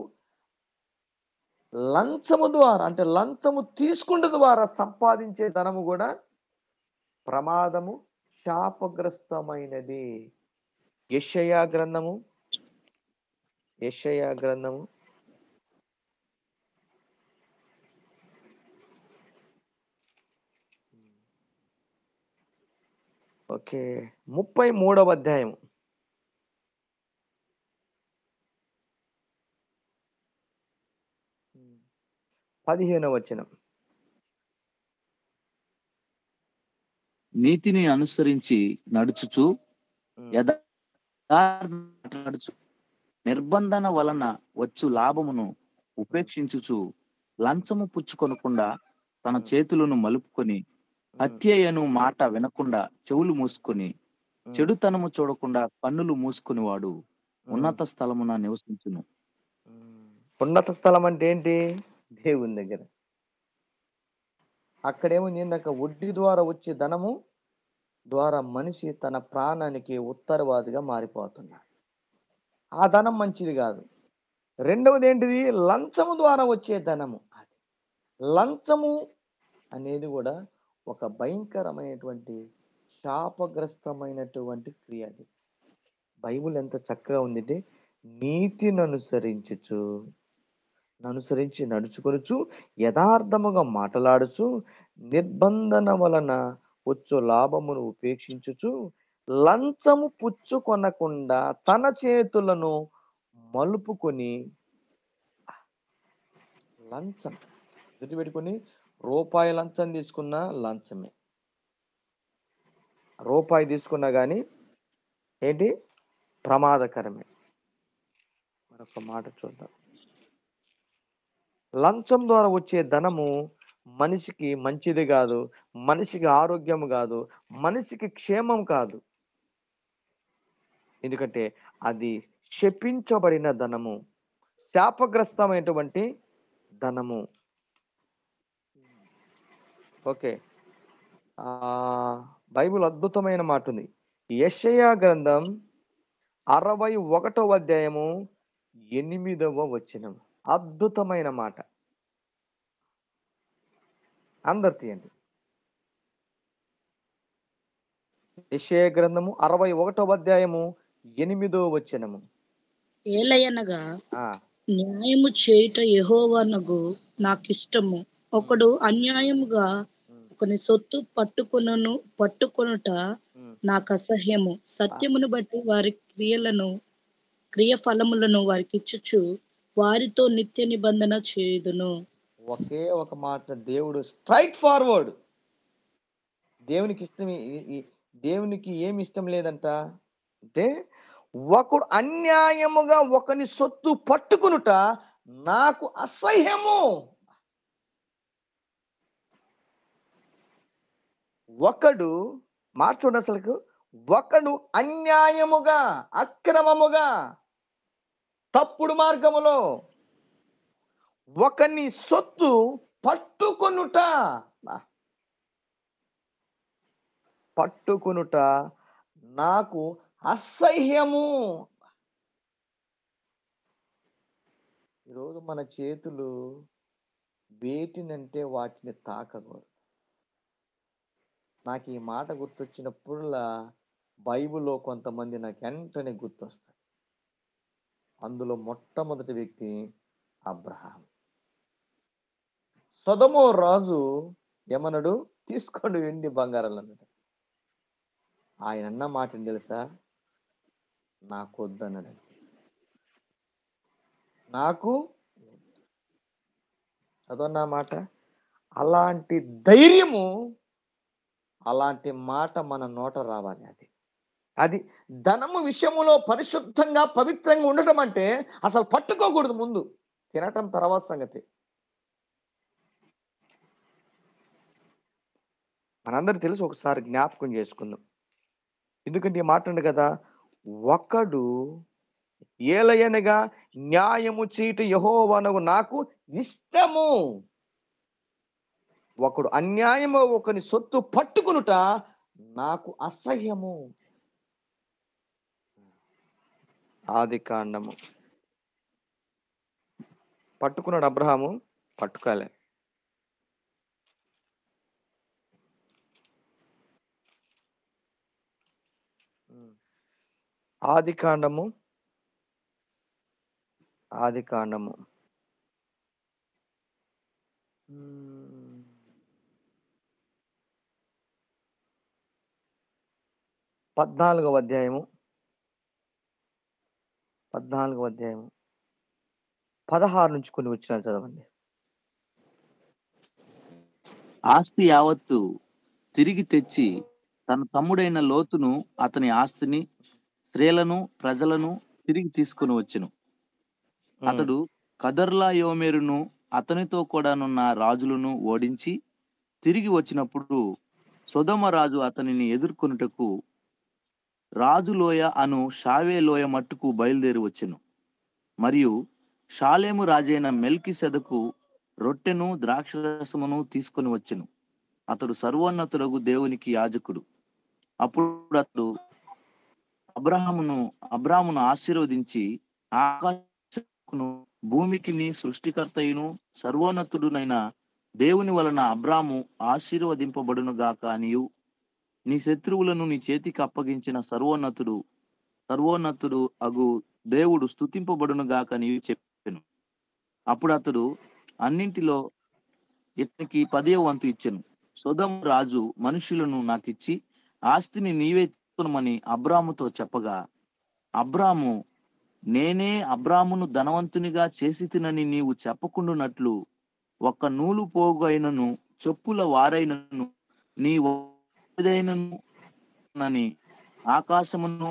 లంచము ద్వారా అంటే లంచము తీసుకుంట ద్వారా సంపాదించే ధనము కూడా ప్రమాదము, శాపగ్రస్తమైనది. యెషయా గ్రంథము ఓకే 33వ అధ్యాయం 15వ వచనం.
నీతిని అనుసరించి నడుచుచు యథార్థ నిర్బంధన వలన వచ్చు లాభమును ఉపేక్షించుచు లంచము పుచ్చుకొనకుండా తన చేతులను మలుపుకొని హత్యయను మాట వినకుండా చెవులు మూసుకొని చెడుతనము చూడకుండా కన్నులు మూసుకుని వాడు ఉన్నత స్థలమున నివసించును.
ఉన్నత స్థలం అంటే ఏంటి? దేవుని దగ్గర. అక్కడేమో నిందాక వడ్డీ ద్వారా వచ్చే ధనము ద్వారా మనిషి తన ప్రాణానికి ఉత్తరవాదిగా మారిపోతున్నాడు. ఆ ధనం మంచిది కాదు. రెండవది ఏంటిది? లంచము ద్వారా వచ్చే ధనము. లంచము అనేది కూడా ఒక భయంకరమైనటువంటి శాపగ్రస్తమైనటువంటి క్రియ. అది బైబిల్ ఎంత చక్కగా ఉందంటే, నీతిని అనుసరించి నడుచుకొనుచు యథార్థముగా మాట్లాడుచు నిర్బంధన వలన వచ్చు లాభమును ఉపేక్షించుచు లంచము పుచ్చుకొనకుండా తన చేతులను మలుపుకొని. లంచం గుర్తుపెట్టుకొని, రూపాయి లంచం తీసుకున్నా లంచమే. రూపాయి తీసుకున్నా కానీ ఏంటి? ప్రమాదకరమే. మరొక మాట చూద్దాం. లంచం ద్వారా వచ్చే ధనము మనిషికి మంచిది కాదు, మనిషికి ఆరోగ్యం కాదు, మనిషికి క్షేమం కాదు. ఎందుకంటే అది శపించబడిన ధనము, శాపగ్రస్తమైనటువంటి ధనము. ఓకే, బైబిల్ అద్భుతమైన మాట ఉంది. యెషయా గ్రంథం 61వ అధ్యాయము 8వ వచనం. అద్భుతమైన మాట. అందరు తీయండి. యెషయా గ్రంథము 61వ అధ్యాయము 8వ వచనము.
ఏలయనగా
ఆ,
న్యాయము చేయుట యెహోవానగు నాకిష్టము. ఒకడు అన్యాయముగా
ఉమ్,
ఒకని సొత్తు పట్టుకొనుట
ఉమ్.
నాకు అసహ్యము. సత్యమును బట్టి వారి క్రియ ఫలములను వారికి ఇచ్చుచు వారితో నిత్య నిబంధన చేయుదును.
ఒకే ఒక మాట, దేవుడు స్ట్రైట్ ఫార్వర్డ్. దేవునికి ఇష్టం దేవునికి ఏమి ఇష్టం లేదంట అంటే, ఒకడు అన్యాయముగా ఒకని సొత్తు పట్టుకునుట నాకు అసహ్యము. ఒకడు మార్చుండి అసలుకు. ఒకడు అన్యాయముగా, అక్రమముగా, తప్పుడు మార్గములో ఒకని సొత్తు పట్టుకొనుట నాకు అసహ్యము. ఈరోజు మన చేతులు వేటినంటే వాటిని తాకకూడదు. నాకు ఈ మాట గుర్తొచ్చినప్పుడులా బైబిల్లో కొంతమంది నాకు వెంటనే గుర్తొస్తారు. అందులో మొట్టమొదటి వ్యక్తి అబ్రహాం. సొదొమ రాజు ఏమన్నాడు? తీసుకోండి వెండి బంగారాలు అన్నాడు. ఆయన అన్న మాట ఏం తెలుసా? నాకు వద్దన్నాడు. నాకు చదవన్న మాట. అలాంటి ధైర్యము, అలాంటి మాట మన నోట రావాలి. అది ధనము విషయములో పరిశుద్ధంగా పవిత్రంగా ఉండటం అంటే అసలు పట్టుకోకూడదు. ముందు తినటం తర్వాత సంగతి. మనందరికి తెలుసు. ఒకసారి జ్ఞాపకం చేసుకుందాం. ఎందుకంటే ఈ మాట ఉంది కదా, ఒకడు ఏలయనగా న్యాయము చీట యెహోవానగు నాకు ఇష్టము. ఒకడు అన్యాయము ఒకని సొత్తు పట్టుకునుట నాకు అసహ్యము. ఆది కాండము. పట్టుకున్నాడు అబ్రహాము, పట్టుకోలే. ఆది కాండము 14వ అధ్యాయము 16 నుంచి కొన్ని వచ్చినాలు చదవండి.
ఆస్తి యావత్తు తిరిగి తెచ్చి తన తమ్ముడైన లోతును, అతని ఆస్తిని, స్త్రీలను, ప్రజలను తిరిగి తీసుకుని వచ్చెను. అతడు కదర్లాయోమెరును అతనితో కూడానున్న రాజులను ఓడించి తిరిగి వచ్చినప్పుడు సొదొమ రాజు అతనిని ఎదుర్కొనుటకు రాజులోయ అను షావే లోయ మట్టుకు బయలుదేరి వచ్చెను. మరియు షాలేము రాజైన మెల్కిసెదకు రొట్టెను ద్రాక్షరసమును తీసుకొని వచ్చెను. అతడు సర్వోన్నతుడగు దేవునికి యాజకుడు. అప్పుడు అతడు అబ్రామును ఆశీర్వదించి, ఆకాశమును భూమికిని సృష్టికర్తయును సర్వోన్నతుడునైన దేవుని వలన అబ్రాము ఆశీర్వదింపబడును గాక అనియు, నీ శత్రువులను నీ చేతికి అప్పగించిన సర్వోన్నతుడు అగు దేవుడు స్తుతింపబడును గాక అనియు చెప్పెను. అప్పుడు అతడు అన్నింటిలో ఇతనికి 10వ వంతు ఇచ్చెను. సొదొమ రాజు మనుషులను నాకిచ్చి ఆస్తిని నీవే తీసుకొనమని అబ్రాముతో చెప్పగా, అబ్రాము, నేనే అబ్రామును ధనవంతునిగా చేసి తినని నీవు చెప్పకుండునట్లు ఒక్క నూలు పోగు అయినను చెప్పుల వారైనను నీ నని ఆకాశమును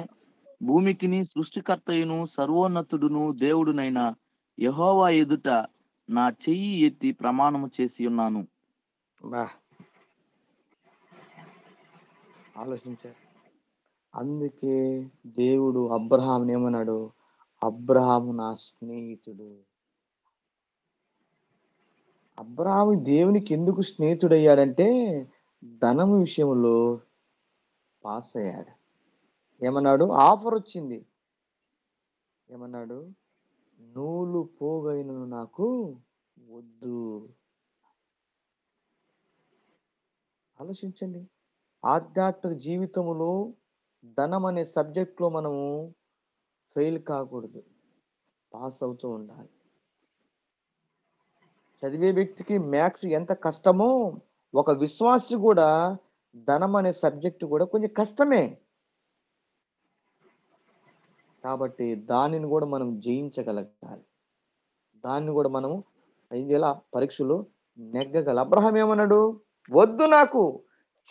భూమికిని సృష్టికర్తయును సర్వోన్నతుడును దేవుడునైన యెహోవా ఎదుట నా చెయ్యి ఎత్తి ప్రమాణము చేసి ఉన్నాను.
ఆలోచించారు. అందుకే దేవుడు అబ్రహాముని ఏమన్నాడు? అబ్రహాము నా స్నేహితుడు. అబ్రహాము దేవునికి ఎందుకు స్నేహితుడయ్యాడంటే ధనము విషయంలో పాస్ అయ్యాడు. ఏమన్నాడు? ఆఫర్ వచ్చింది. ఏమన్నాడు? నూలు పోగైనను నాకు వద్దు. ఆలోచించండి. ఆధ్యాత్మిక జీవితంలో ధనం అనే సబ్జెక్ట్లో మనము ఫెయిల్ కాకూడదు, పాస్ అవుతూ ఉండాలి. చదివే వ్యక్తికి మ్యాథ్స్ ఎంత కష్టమో, ఒక విశ్వాసి కూడా ధనం అనే సబ్జెక్టు కూడా కొంచెం కష్టమే. కాబట్టి దానిని కూడా మనం జయించగలగాలి. దాన్ని కూడా మనము ఇలా పరీక్షలు నెగ్గగల. అబ్రహాం ఏమన్నాడు? వద్దు నాకు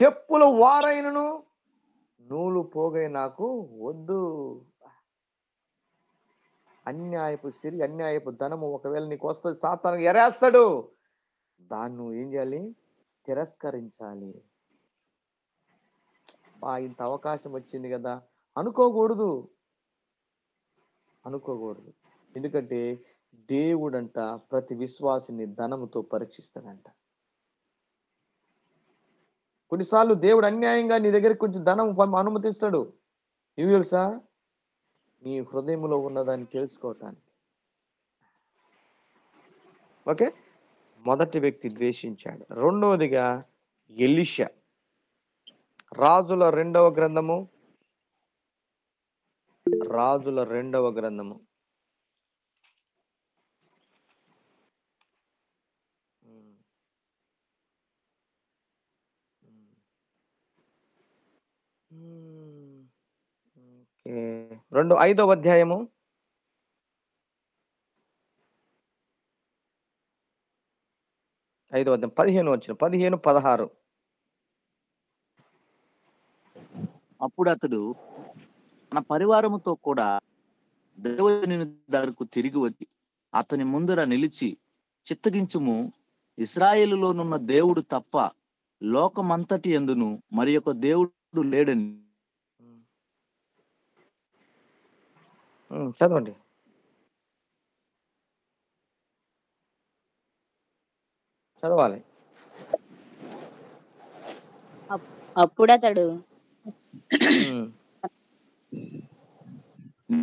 చెప్పుల వారైనను నూలు పోగై నాకు వద్దు. అన్యాయపు సిరి, అన్యాయపు ధనము ఒకవేళ నీకు వస్తుంది, సాతాను ఎరేస్తాడు. దాన్ని నువ్వు ఏం చేయాలి? తిరస్కరించాలి. ఇంత అవకాశం వచ్చింది కదా అనుకోకూడదు. ఎందుకంటే దేవుడంట ప్రతి విశ్వాసిని ధనముతో పరీక్షిస్తాడంట. కొన్నిసార్లు దేవుడు అన్యాయంగా నీ దగ్గరికి కొంచెం ధనం అనుమతిస్తాడు. ఇవి తెలుసా? నీ హృదయంలో ఉన్నదాన్ని తెలుసుకోవటానికి. ఓకే, మొదటి వ్యక్తి ద్వేషించాడు. రెండవదిగా ఎలీషా. రాజుల రెండవ గ్రంథము ఓకే, 5వ అధ్యాయము 15-16.
అప్పుడు అతడు తన పరివారముతో కూడా దైవజనుని దగ్గరకు తిరిగి వచ్చి అతని ముందర నిలిచి, చిత్తగించుము, ఇశ్రాయేలులోనున్న దేవుడు తప్ప లోకమంతటి యందును మరి ఒక దేవుడు లేడని.
చదవండి. చదవాలి.
అప్పుడతడు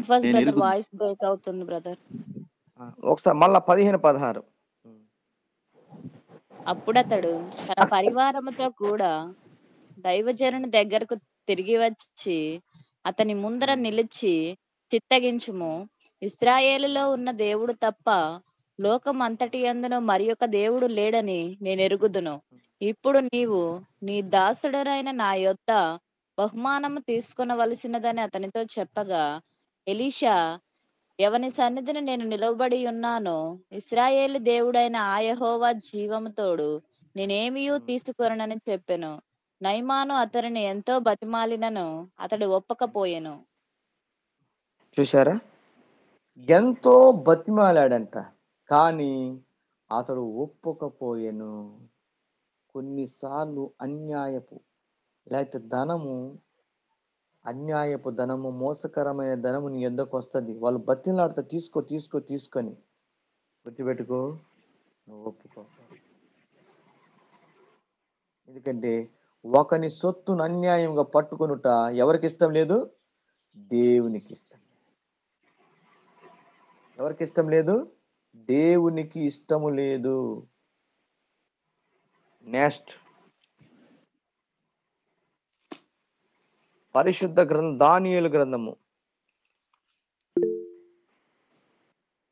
ఫస్ట్
నేను
బ్రదర్
ఎరుగుదును.
వాయిస్ బ్రేక్ అవుతుంది బ్రదర్.
ఒకసారి మళ్ళా 15-16.
అప్పుడతడు తన పరివారముతో కూడా దైవజనుని దగ్గరకు తిరిగి వచ్చి అతని ముందర నిలిచి, చిత్తగించుము, ఇశ్రాయేలులో ఉన్న దేవుడు తప్ప లోకం అంతటి యందును మరి ఒక దేవుడు లేడని నేను ఎరుగుదును. ఇప్పుడు నీవు నీ దాసుడనైన నా యొద్ద బహుమానము తీసుకొనవలసినదని అతనితో చెప్పగా, ఎలీషా, ఎవని సన్నిధిని నేను నిలవబడి ఉన్నానో ఇశ్రాయేలు దేవుడైన ఆ యెహోవా జీవము తోడు నేనేమియూ తీసుకొనని చెప్పెను. నయమాను అతనిని ఎంతో బతిమాలినను అతడు ఒప్పకపోయెను.
చూశారా? ఎంతో బతిమాలాడంట, కానీ అతడు ఒప్పుకపోయెను. కొన్నిసార్లు లేకపోతే అన్యాయపు ధనము, మోసకరమైన ధనము నీ ఎందుకు వస్తుంది. వాళ్ళు బతిలాడుతా తీసుకొని గుర్తుపెట్టుకో, నువ్వు ఒప్పుకో. ఎందుకంటే ఒకని సొత్తును అన్యాయంగా పట్టుకొనుట ఎవరికి ఇష్టం లేదు? దేవునికి ఇష్టం. ఎవరికి ఇష్టం లేదు? దేవునికి ఇష్టము లేదు. నెక్స్ట్, పరిశుద్ధ గ్రంథం దానియేలు గ్రంథము.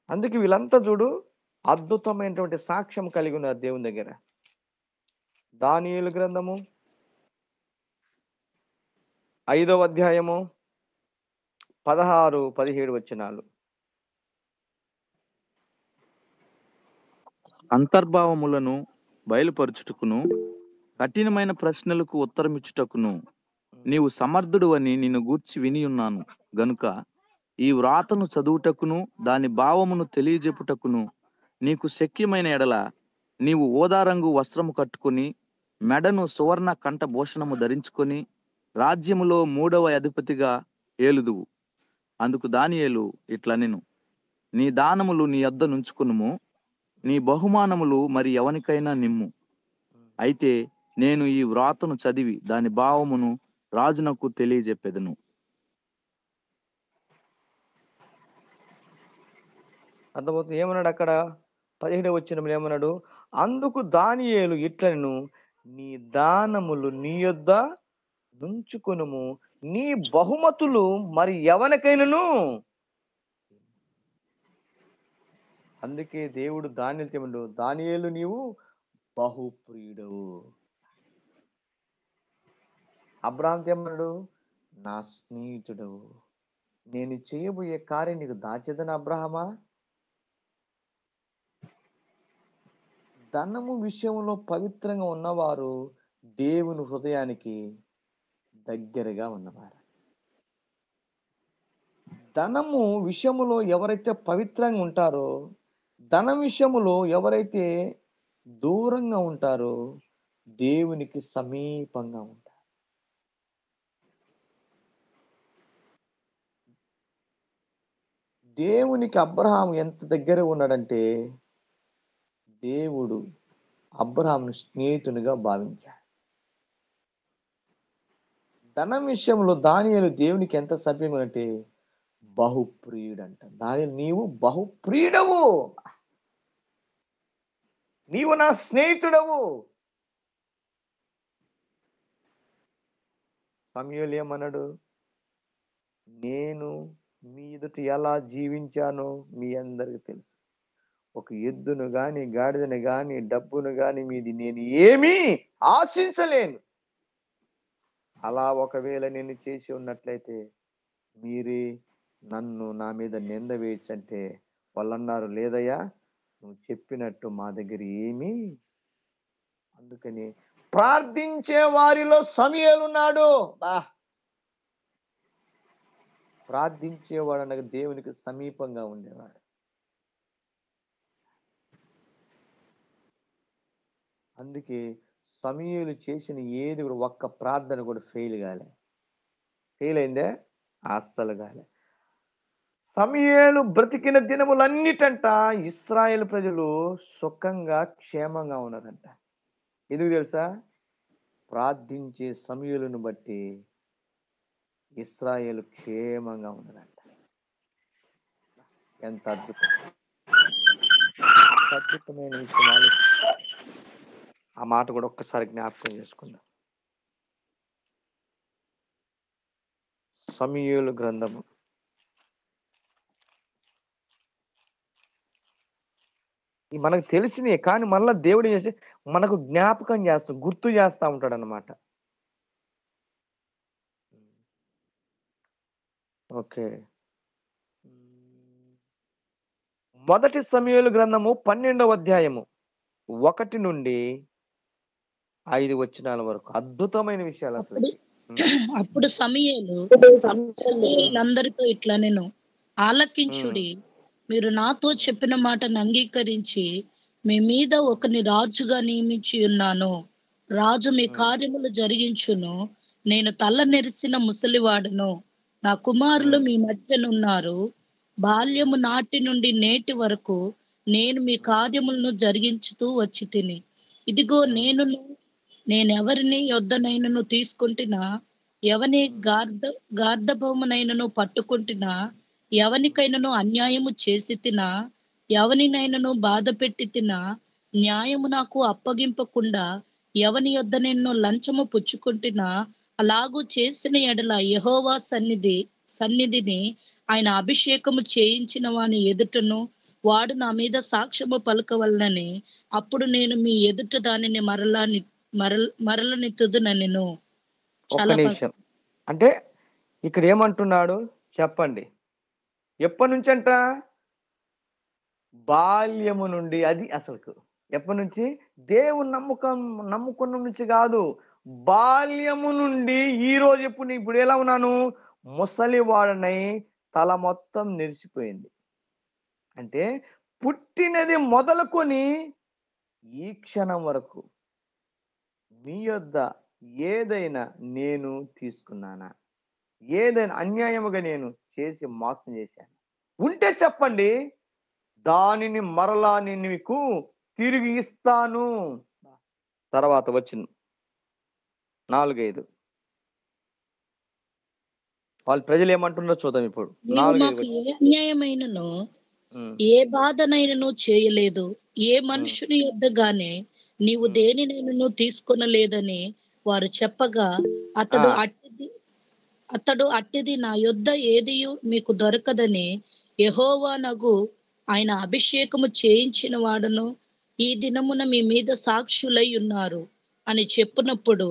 అందుకే వీళ్ళంతా చూడు అద్భుతమైనటువంటి సాక్ష్యం కలిగి ఉన్నారు దేవుని దగ్గర. దానియేలు గ్రంథము 5వ అధ్యాయము 16-17 వచనాలు.
అంతర్భావములను బయలుపరచుటకును కఠినమైన ప్రశ్నలకు ఉత్తరమిచ్చుటకును నీవు సమర్థుడు అని నిన్ను గూర్చి వినియున్నాను గనుక ఈ వ్రాతను చదువుటకును దాని భావమును తెలియజెప్పుటకును నీకు శక్యమైన ఎడల నీవు ఓదారంగు వస్త్రము కట్టుకుని మెడను సువర్ణ కంఠభూషణము ధరించుకొని రాజ్యములో 3వ అధిపతిగా ఏలుదువు. అందుకు దానియేలు ఇట్లనెను, నీ దానములు నీ యొద్ద నుంచుకునుము, నీ బహుమానములు మరి ఎవనికైనా నిమ్ము. అయితే నేను ఈ వ్రాతను చదివి దాని భావమును రాజునకు తెలియజెప్పెదను.
అర్థమవుతుంది. ఏమన్నాడు అక్కడ 17వ వచనంలో ఏమన్నాడు? అందుకు దానియేలు ఇట్లనెను, నీ దానములు నీ యొద్ద నుంచుకొనుము, నీ బహుమతులు మరి ఎవరికైనను. అందుకే దేవుడు దానియేలుతో ఏమన్నాడు? దానియేలు నీవు బహుప్రియుడవు. అబ్రాహాంతో ఏమన్నాడు? నా స్నేహితుడవు. నేను చేయబోయే కార్యం నీకు దాచేదని అబ్రహమా. ధనము విషయంలో పవిత్రంగా ఉన్నవారు దేవుని హృదయానికి దగ్గరగా ఉన్నవారు. ధనము విషయములో ఎవరైతే పవిత్రంగా ఉంటారో, ధనం విషయములో ఎవరైతే దూరంగా ఉంటారో దేవునికి సమీపంగా ఉంటారు. దేవునికి అబ్రహాం ఎంత దగ్గర ఉన్నాడంటే, దేవుడు అబ్రహాంను స్నేహితునిగా భావించాడు. ధనం విషయంలో దానియేలు దేవునికి ఎంత సమీపంగా అంటే బహుప్రియుడంట. దానియేలు నీవు బహుప్రియుడవు, నీవు నా స్నేహితుడవు. సమూయేలు ఏమన్నాడు? నేను మీ ఎదుట ఎలా జీవించానో మీ అందరికి తెలుసు. ఒక ఎద్దును గాని గాడిదను గాని డబ్బును గాని మీది నేను ఏమీ ఆశించలేను. అలా ఒకవేళ నేను చేసి ఉన్నట్లయితే మీరే నన్ను నా మీద నింద వేయచ్చంటే వాళ్ళు అన్నారు, లేదయ్యా నువ్వు చెప్పినట్టు మా దగ్గర ఏమీ. అందుకని ప్రార్థించే వారిలో సమూయేలున్నాడు. ప్రార్థించేవాడు అనగా దేవునికి సమీపంగా ఉండేవాడు. అందుకే సమూయేలు చేసిన ఏది కూడా ఒక్క ప్రార్థన కూడా ఫెయిల్ అయిందే అస్సలు కాలే. సమూయేలు బ్రతికిన దినములన్నిటంట ఇశ్రాయేలు ప్రజలు సుఖంగా క్షేమంగా ఉన్నారంట. ఎందుకు తెలుసా? ప్రార్థించే సమూయేలును బట్టి ఇశ్రాయేలు క్షేమంగా ఉన్నారంట. ఎంత అద్భుతమైన విషయం ఆలోచించండి. ఆ మాట కూడా ఒక్కసారి జ్ఞాపకం చేసుకుందాం. సమూయేలు గ్రంథము ఈ మనకు తెలిసినవి, కానీ మళ్ళా దేవుడు చేసి మనకు జ్ఞాపకం చేస్తూ గుర్తు చేస్తూ ఉంటాడు అన్నమాట. ఓకే, మొదటి సమూయేలు గ్రంథము 12వ అధ్యాయము 1 నుండి 5 వచనాల వరకు అద్భుతమైన విషయాలు అసలు.
అప్పుడు సమూయేలు అందరితో ఇట్లా నేను ఆలకించుడి, మీరు నాతో చెప్పిన మాటను అంగీకరించి మీ మీద ఒకని రాజుగా నియమించి ఉన్నాను. రాజు మీ కార్యములు జరిగించును. నేను తల నెరిసిన ముసలివాడును. నా కుమారులు మీ మధ్యనున్నారు. బాల్యము నాటి నుండి నేటి వరకు నేను మీ కార్యములను జరిగించుతూ వచ్చి తిని, ఇదిగో నేనెవరిని యొద్దనైనను తీసుకుంటున్నా, ఎవని గార్ధభవమునైనను పట్టుకుంటున్నా, ఎవనికైనను అన్యాయము చేసి తినా, ఎవనినైనను బాధ పెట్టి తినా, న్యాయము నాకు అప్పగింపకుండా ఎవని యొద్ద నేను లంచము పుచ్చుకుంటున్నా, అలాగూ చేసిన ఎడల యెహోవా సన్నిధిని ఆయన అభిషేకము చేయించిన వాని ఎదుటను వాడు నా మీద సాక్ష్యము పలకవలనని అప్పుడు నేను మీ ఎదుట దానిని మరలనెత్తుదునెను.
ఒక్క నిమిషం. అంటే ఇక్కడ ఏమంటున్నాడు చెప్పండి? ఎప్పటి నుంచి అంట? బాల్యము నుండి. అది అసలు ఎప్పటి నుంచి? దేవుని నమ్ముకున్న నుంచి కాదు, బాల్యము నుండి. ఈ రోజు ఇప్పుడు ఎలా ఉన్నాను? ముసలివాడనై తల మొత్తం నెరిసిపోయింది. అంటే పుట్టినది మొదలుకొని ఈ క్షణం వరకు మీ యొద్ద ఏదైనా నేను తీసుకున్నానా? ఏదైనా అన్యాయముగా నేను చేసి మోసం చేశాను ఉంటే చెప్పండి, దానిని మరలా నేను మీకు తిరిగి ఇస్తాను. తర్వాత వచ్చిన 4-5 వాళ్ళ ప్రజలు ఏమంటున్నారో చూద్దాం ఇప్పుడు. 4-5
ఏ అన్యాయమైనను ఏ బాధనైనను చేయలేదు. ఏ మనుషుని యొద్ద గానే నీవు దేనినైనను తీసుకొనలేదని వారు చెప్పగా అతడు అట్టిది అతడు అట్టిది నా యొద్ద ఏదియు మీకు దొరకదని యెహోవానగు ఆయన అభిషేకము చేయించిన వాడును ఈ దినమున మీ మీద సాక్షులై ఉన్నారు అని చెప్పినప్పుడు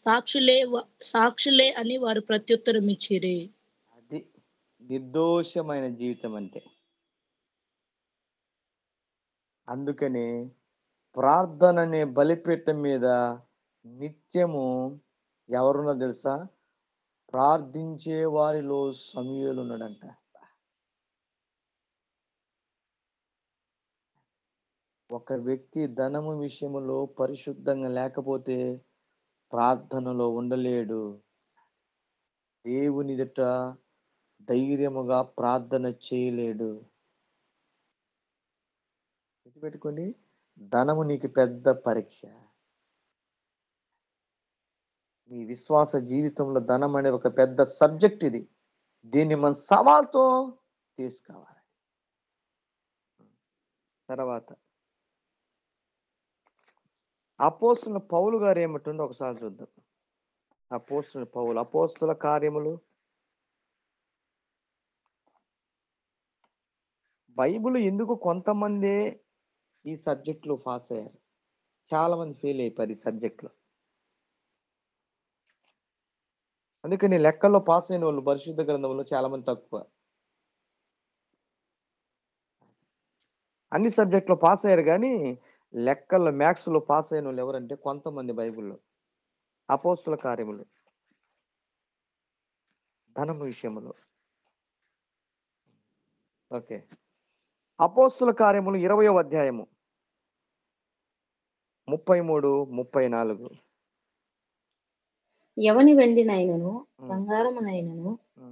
సాక్షులే అని వారు ప్రత్యుత్తరం ఇచ్చిరి.
అది నిర్దోషమైన జీవితం అంటే. అందుకని ప్రార్థన అనే బలిపీఠం మీద నిత్యము ఎవరున్నా తెలుసా? ప్రార్థించే వారిలో సమూయేలు ఉన్నాడంట. ఒక వ్యక్తి ధనము విషయంలో పరిశుద్ధంగా లేకపోతే ప్రార్థనలో ఉండలేడు. దేవుని ఎదుట ధైర్యముగా ప్రార్థన చేయలేడు. గుర్తుపెట్టుకోండి, ధనము నీకు పెద్ద పరీక్ష. నీ విశ్వాస జీవితంలో ధనం అనే ఒక పెద్ద సబ్జెక్ట్ ఇది. దీన్ని మన సవాల్తో తీసుకోవాలి. తర్వాత అపోస్తుల పౌలు గారు ఏమంటుండో ఒకసారి చూద్దాం. అపోస్తుల పౌలు, అపోస్తుల కార్యములు. బైబిల్ ఎందుకు కొంతమంది ఈ సబ్జెక్టులో పాస్ అయ్యారు, చాలా మంది ఫెయిల్ అయిపోయారు ఈ సబ్జెక్ట్లో. అందుకని లెక్కల్లో పాస్ అయిన వాళ్ళు పరిశుద్ధ గ్రంథంలో చాలా మంది తక్కువ. అన్ని సబ్జెక్టులో పాస్ అయ్యారు కానీ లెక్కల్లో మ్యాథ్స్లో పాస్ అయిన వాళ్ళు ఎవరంటే కొంతమంది బైబిల్లో. అపోస్తుల కార్యములు ధనము విషయంలో. ఓకే, అపోస్తుల కార్యములు 20వ అధ్యాయము 33, 34.
ఎవని వెండినైనను బంగారమునైనను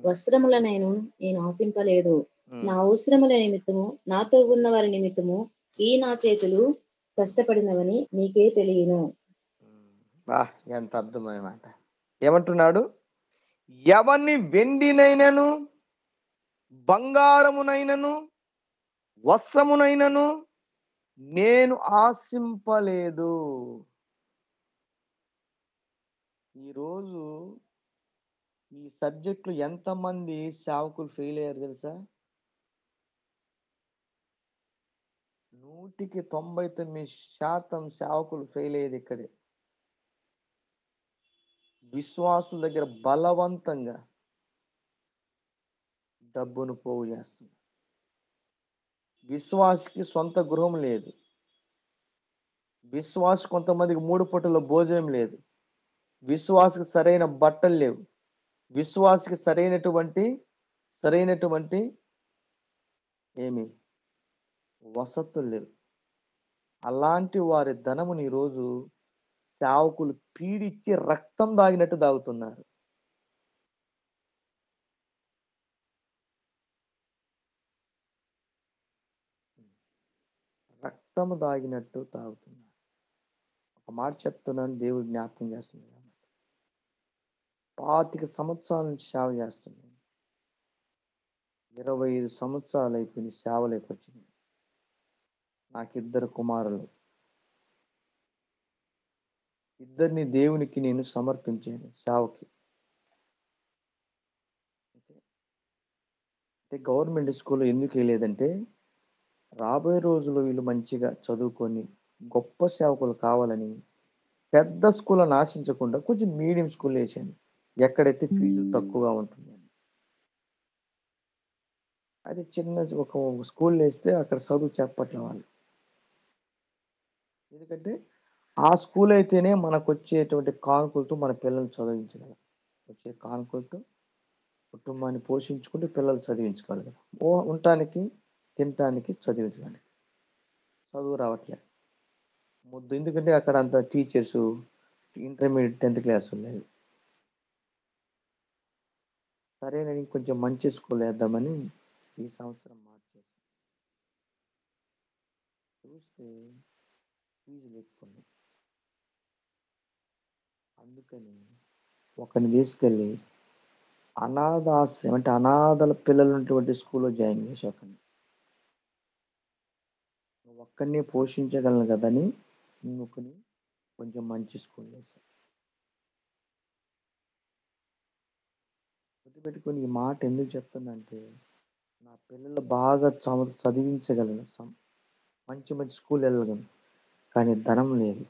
వస్త్రములనైనను నేను ఆశింపలేదు. నా అవసరముల నిమిత్తము నాతో ఉన్న వారి నిమిత్తము ఈ నా చేతులు కష్టపడినవని నీకే తెలియను.
ఎంత అర్థమైన మాట. ఏమంటున్నాడు? ఎవని వెండినైనను బంగారమునైనను వస్త్రమునైనను నేను ఆశింపలేదు. ఈరోజు ఈ సబ్జెక్టులు ఎంతమంది సేవకులు ఫెయిల్ అయ్యారు తెలుసా? 99% సేవకులు ఫెయిల్ అయ్యేది ఇక్కడే. విశ్వాసుల దగ్గర బలవంతంగా డబ్బును పోగు చేస్తుంది. విశ్వాసికి సొంత గృహం లేదు. విశ్వాసి కొంతమందికి 3 పూటల భోజనం లేదు. విశ్వాసికి సరైన బట్టలు లేవు. విశ్వాసికి సరైనటువంటి ఏమి వసతులు లేవు. అలాంటి వారి ధనముని ఈరోజు సేవకులు పీడిచ్చి రక్తం దాగినట్టు దాగుతున్నారు. రక్తము దాగినట్టు తాగుతున్నారు. ఒక మాట చెప్తున్నాను, దేవుడు జ్ఞాపకం చేస్తున్నాడు. 25 సంవత్సరాల నుంచి సేవ చేస్తున్నాను. 25 సంవత్సరాలు అయిపోయింది సేవలోకి వచ్చింది. నాకు 2 కుమారులు. ఇద్దరిని దేవునికి నేను సమర్పించాను సేవకి. అంటే గవర్నమెంట్ స్కూల్లో ఎందుకు వేయలేదంటే రాబోయే రోజుల్లో వీళ్ళు మంచిగా చదువుకొని గొప్ప సేవకులు కావాలని పెద్ద స్కూళ్ళను ఆశించకుండా కొంచెం మీడియం స్కూల్ వేసాను, ఎక్కడైతే ఫీజు తక్కువగా ఉంటుంది. అది చిన్న ఒక స్కూల్ వేస్తే అక్కడ చదువు చెప్పట్లే వాళ్ళు. ఎందుకంటే ఆ స్కూల్ అయితేనే మనకు వచ్చేటువంటి కానుకలతో మన పిల్లల్ని చదివించగలం. వచ్చే కానుకలతో కుటుంబాన్ని పోషించుకుంటూ పిల్లలు చదివించుకోగలం. ఉండటానికి తినటానికి చదివించగలం. చదువు రావట్లే ముద్దు. ఎందుకంటే అక్కడ అంత టీచర్స్ ఇంటర్మీడియట్ 10th క్లాస్ ఉన్నాయి. సరే నేను కొంచెం మంచి స్కూల్ వేద్దామని ఈ సంవత్సరం మార్చేసి చూస్తే ఫీజులు ఎక్కువ. అందుకని ఒకరిని తీసుకెళ్ళి అనాథాశ్రయం అంటే అనాథల పిల్లలు ఉన్నటువంటి స్కూల్లో జాయిన్ చేసి ఒకరిని ఒక్కడినే పోషించగలను కదని నమ్ముకుని కొంచెం మంచి స్కూల్ వేశాను. గుర్తుపెట్టుకొని ఈ మాట ఎందుకు చెప్తుందంటే, నా పిల్లలు బాగా చదివించగలను, మంచి మంచి స్కూల్ వెళ్ళగలను, కానీ ధనం లేదు.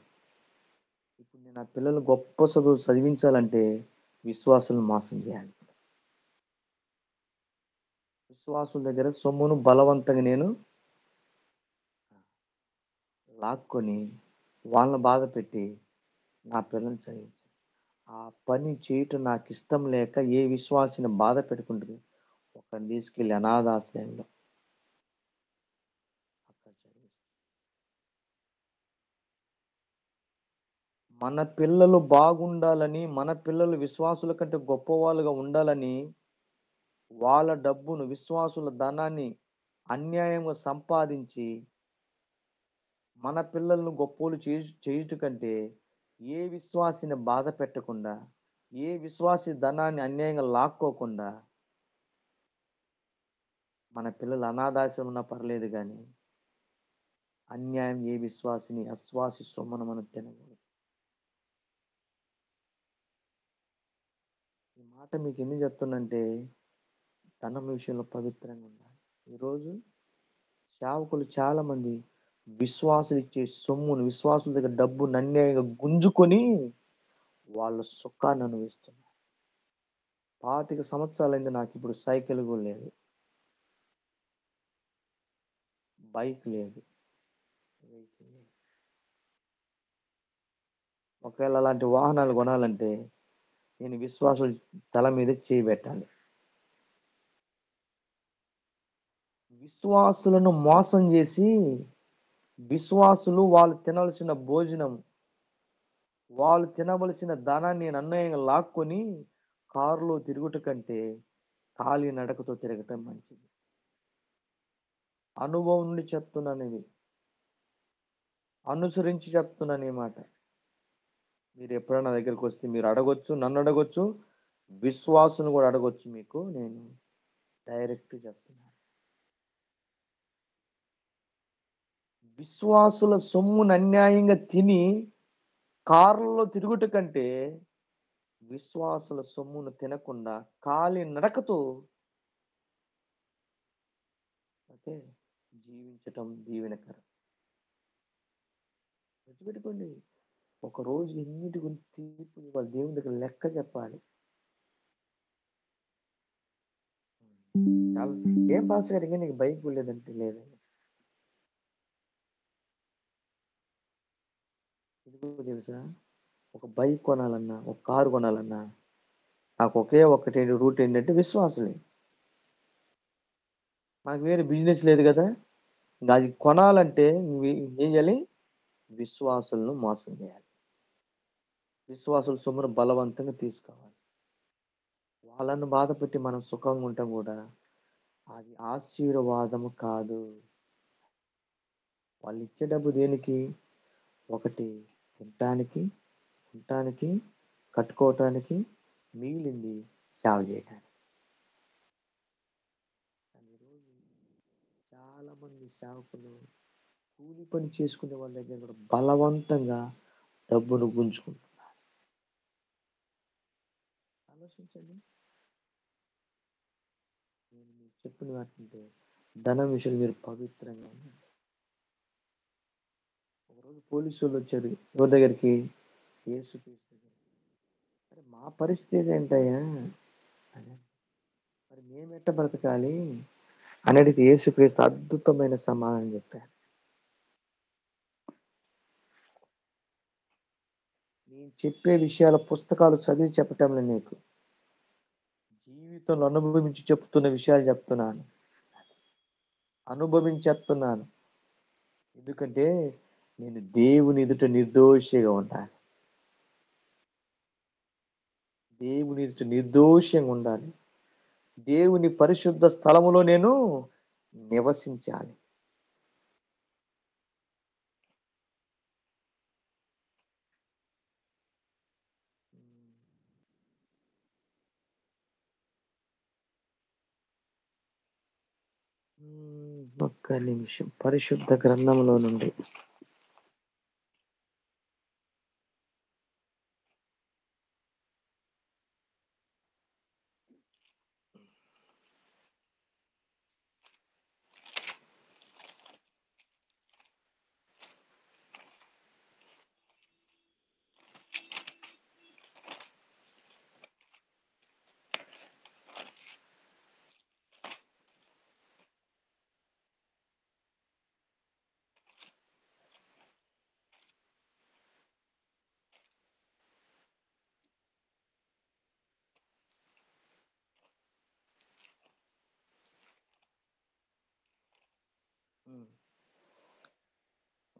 ఇప్పుడు నేను నా పిల్లలు గొప్ప చదువు చదివించాలంటే విశ్వాసులను మోసం చేయాలి. విశ్వాసుల దగ్గర సొమ్మును బలవంతంగా నేను లాక్కొని వాళ్ళని బాధ పెట్టి నా పిల్లల్ని చదివించాను. ఆ పని చేయటం నాకు ఇష్టం లేక ఏ విశ్వాసిని బాధ పెట్టుకుంటుంది, ఒక తీసుకెళ్ళి అనాథాశ్రయంలో అక్కడ చదివిస్తాను. మన పిల్లలు బాగుండాలని, మన పిల్లలు విశ్వాసుల కంటే గొప్పవాళ్ళుగా ఉండాలని వాళ్ళ డబ్బును, విశ్వాసుల ధనాన్ని అన్యాయంగా సంపాదించి మన పిల్లలను గొప్పోలు చేయుట కంటే ఏ విశ్వాసిని బాధ పెట్టకుండా, ఏ విశ్వాసి ధనాన్ని అన్యాయంగా లాక్కోకుండా మన పిల్లలు అనాథాశ్రమం ఉన్నా పర్లేదు, కానీ అన్యాయం ఏ విశ్వాసిని, అశ్వాసి సొమ్మను మనం తినకూడదు. ఈ మాట మీకు ఎందుకు చెప్తున్నంటే, ధనం విషయంలో పవిత్రంగా ఉండాలి. ఈరోజు సేవకులు చాలా మంది విశ్వాసులు ఇచ్చే సొమ్మును, విశ్వాసుల దగ్గర డబ్బును అన్యాయంగా గుంజుకొని వాళ్ళ సుఖాన్ని అనుభవిస్తున్నారు. 25 సంవత్సరాలైంది నాకు, ఇప్పుడు సైకిల్ కూడా లేదు, బైక్ లేదు, వెహికల్ లేదు. ఒకవేళ అలాంటి వాహనాలు కొనాలంటే నేను విశ్వాసుల తల మీద చేయి పెట్టాలి. విశ్వాసులను మోసం చేసి, విశ్వాసులు వాళ్ళు తినవలసిన భోజనం, వాళ్ళు తినవలసిన ధనాన్ని నేను అన్యాయంగా లాక్కొని కారులో తిరుగుట కంటే ఖాళీ నడకతో తిరగటం మంచిది. అనుభవం నుండి చెప్తున్నాను, ఇది అనుసరించి చెప్తున్నాను ఈ మాట. మీరు ఎప్పుడైనా దగ్గరికి వస్తే మీరు అడగొచ్చు, నన్ను అడగొచ్చు, విశ్వాసును కూడా అడగొచ్చు. మీకు నేను డైరెక్ట్ చెప్తున్నాను. విశ్వాసుల సొమ్మును అన్యాయంగా తిని కార్లలో తిరుగుట కంటే విశ్వాసుల సొమ్మును తినకుండా ఖాళీ నడకతో అంటే జీవించటం దీవెనకరం. గుర్తుపెట్టుకోండి, ఒకరోజు ఎన్నిటి గురించి తీర్పు ఇవ్వాలి, దేవుని దగ్గర లెక్క చెప్పాలి. చాలా ఏం పాస్ గారికి నీకు బైక్ లేదంటే లేదండి. ఇది తెలుసా, ఒక బైక్ కొనాలన్నా, ఒక కారు కొనాలన్నా నాకు ఒకే ఒకటి రూట్ ఏంటంటే విశ్వాసులే. నాకు వేరే బిజినెస్ లేదు కదా. ఇంకా అది కొనాలంటే ఏం చేయాలి, విశ్వాసులను మోసం చేయాలి, విశ్వాసుల సొమ్మును బలవంతంగా తీసుకోవాలి. వాళ్ళను బాధ పెట్టి మనం సుఖంగా ఉంటాం కూడా, అది ఆశీర్వాదము కాదు. వాళ్ళు ఇచ్చే డబ్బు దేనికి, ఒకటి తినటానికి, ఉండటానికి, కట్టుకోవటానికి, మిగిలింది సేవ చేయటానికి. ఈరోజు చాలా మంది సేవకులు కూలి పని చేసుకునే వాళ్ళ దగ్గర కూడా బలవంతంగా డబ్బును గుంజుకుంటున్నారు. ఆలోచించండి. నేను మీకు చెప్పిన వాటింటే ధనం విషయంలో మీరు పవిత్రంగా ఉండండి. ఒకరోజు పోలీసు వాళ్ళు వచ్చారు ఎవరి దగ్గరికి, యేసుక్రీస్తు దగ్గరికి. అరే మా పరిస్థితి ఏంటయ్యా అని, మరి మేము ఎట్ట బ్రతకాలి అని అడిగితే యేసుక్రీస్తు అద్భుతమైన సమాధానం చెప్పారు. నేను చెప్పే విషయాల పుస్తకాలు చదివి చెప్పటంలో నీకు, జీవితంలో అనుభవించి చెప్తున్న విషయాలు చెప్తున్నాను, అనుభవించి చెప్తున్నాను. ఎందుకంటే నేను దేవుని ఎదుట నిర్దోషిగా ఉండాలి, దేవుని ఎదుట నిర్దోషంగా ఉండాలి, దేవుని పరిశుద్ధ స్థలములో నేను నివసించాలి. ఒక్క నిమిషం, పరిశుద్ధ గ్రంథంలో నుండి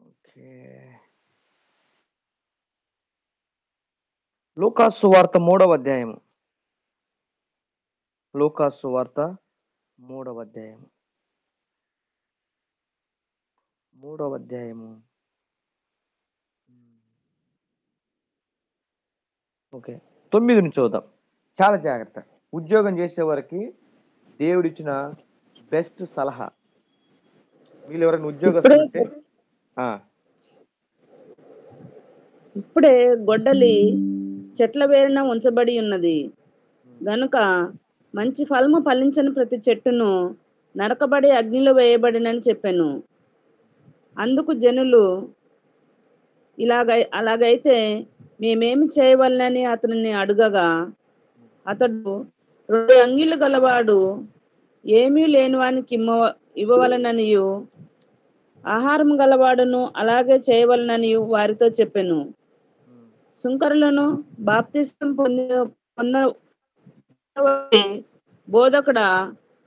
ఓకే. లూకాసు వార్త 3వ అధ్యాయము. లూకాసు వార్త 3వ అధ్యాయము. 3వ అధ్యాయము. ఓకే, 9 నుంచి చూద్దాం. చాలా జాగ్రత్త. ఉద్యోగం చేసేవారికి దేవుడిచ్చిన బెస్ట్ సలహా. వీళ్ళు ఎవరైనా ఉద్యోగస్తులు ఉంటే
ఇప్పుడే గొడ్డలి చెట్ల వేరున ఉంచబడి ఉన్నది గనుక మంచి ఫలము ఫలించని ప్రతి చెట్టును నరకబడి అగ్నిలో వేయబడినని చెప్పాను. అందుకు జనులు, అలాగైతే మేమేమి చేయవలనని అతనిని అడుగగా, అతడు 2 అంగీలు గలవాడు ఏమీ లేనివానికి ఇవ్వవలననియు, ఆహారం గలవాడును అలాగే చేయవలననియు వారితో చెప్పెను. సుంకరులను బాప్తిస్తం పొంద బోధకుడా,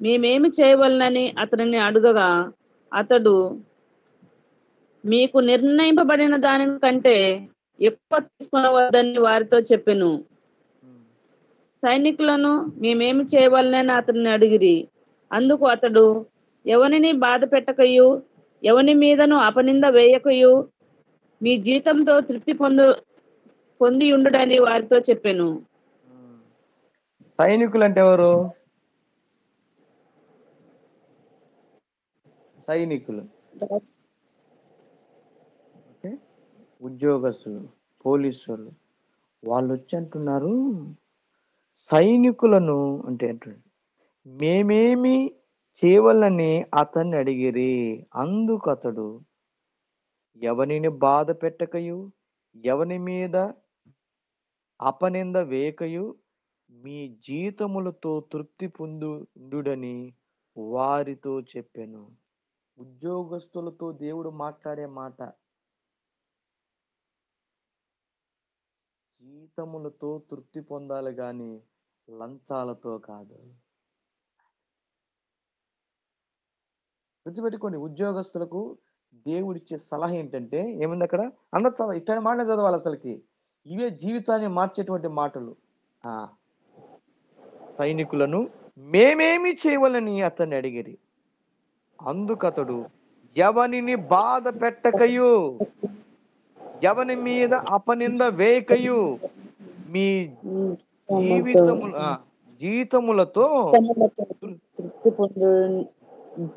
మేమేమి చేయవలనని అతనిని అడుగగా, అతడు మీకు నిర్ణయింపబడిన దాని కంటే ఎక్కువ తీసుకునవద్దని వారితో చెప్పెను. సైనికులను మేమేమి చేయవలనని అతనిని అడిగిరి. అందుకు అతడు, ఎవరిని బాధ పెట్టకయు, ఎవని మీదను అపనింద వేయకయు, మీ జీతంతో తృప్తి పొంది ఉండుడని వారితో చెప్పాను.
సైనికులు అంటే ఎవరు? సైనికులు, ఉద్యోగస్తులు, పోలీసులు. వాళ్ళు వచ్చి అంటున్నారు, సైనికులను అంటే మేమేమి చేయవలని అతన్ని అడిగిరి. అందుకు అతడు, ఎవరిని బాధ పెట్టకయు, ఎవని మీద అపనింద వేయకయు, మీ జీతములతో తృప్తి పొందుడని వారితో చెప్పాను. ఉద్యోగస్తులతో దేవుడు మాట్లాడే మాట, జీతములతో తృప్తి పొందాలి కానీ లంచాలతో కాదు. గుర్తుపెట్టుకోండి, ఉద్యోగస్తులకు దేవుడిచ్చే సలహా ఏంటంటే ఏముంది అక్కడ? అందరు చదవాలి, ఇట్లాంటి మాటలు చదవాలి. అసలుకి ఇవే జీవితాన్ని మార్చేటువంటి మాటలు. సైనికులను మేమేమి చేయవలని అతన్ని అడిగిరి. అందుకు అతడు, ఎవనిని బాధ పెట్టకయు, ఎవని మీద అపనింద వేయకయు, మీ జీతములతో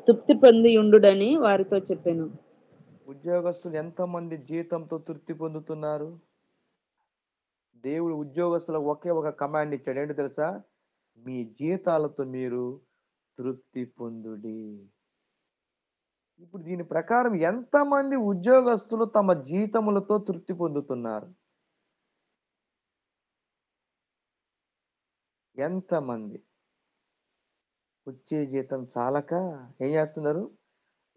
తృప్తి పొంది ఉండుడని వారితో చెప్పాను.
ఉద్యోగస్తులు ఎంతమంది జీతంతో తృప్తి పొందుతున్నారు? దేవుడు ఉద్యోగస్తులకు ఒకే ఒక కమాండ్ ఇచ్చాడు. ఏంటో తెలుసా? మీ జీతాలతో మీరు తృప్తి పొందుడి. ఇప్పుడు దీని ప్రకారం ఎంతమంది ఉద్యోగస్తులు తమ జీతములతో తృప్తి పొందుతున్నారు? ఎంతమంది? వచ్చే జీతం చాలక ఏం చేస్తున్నారు?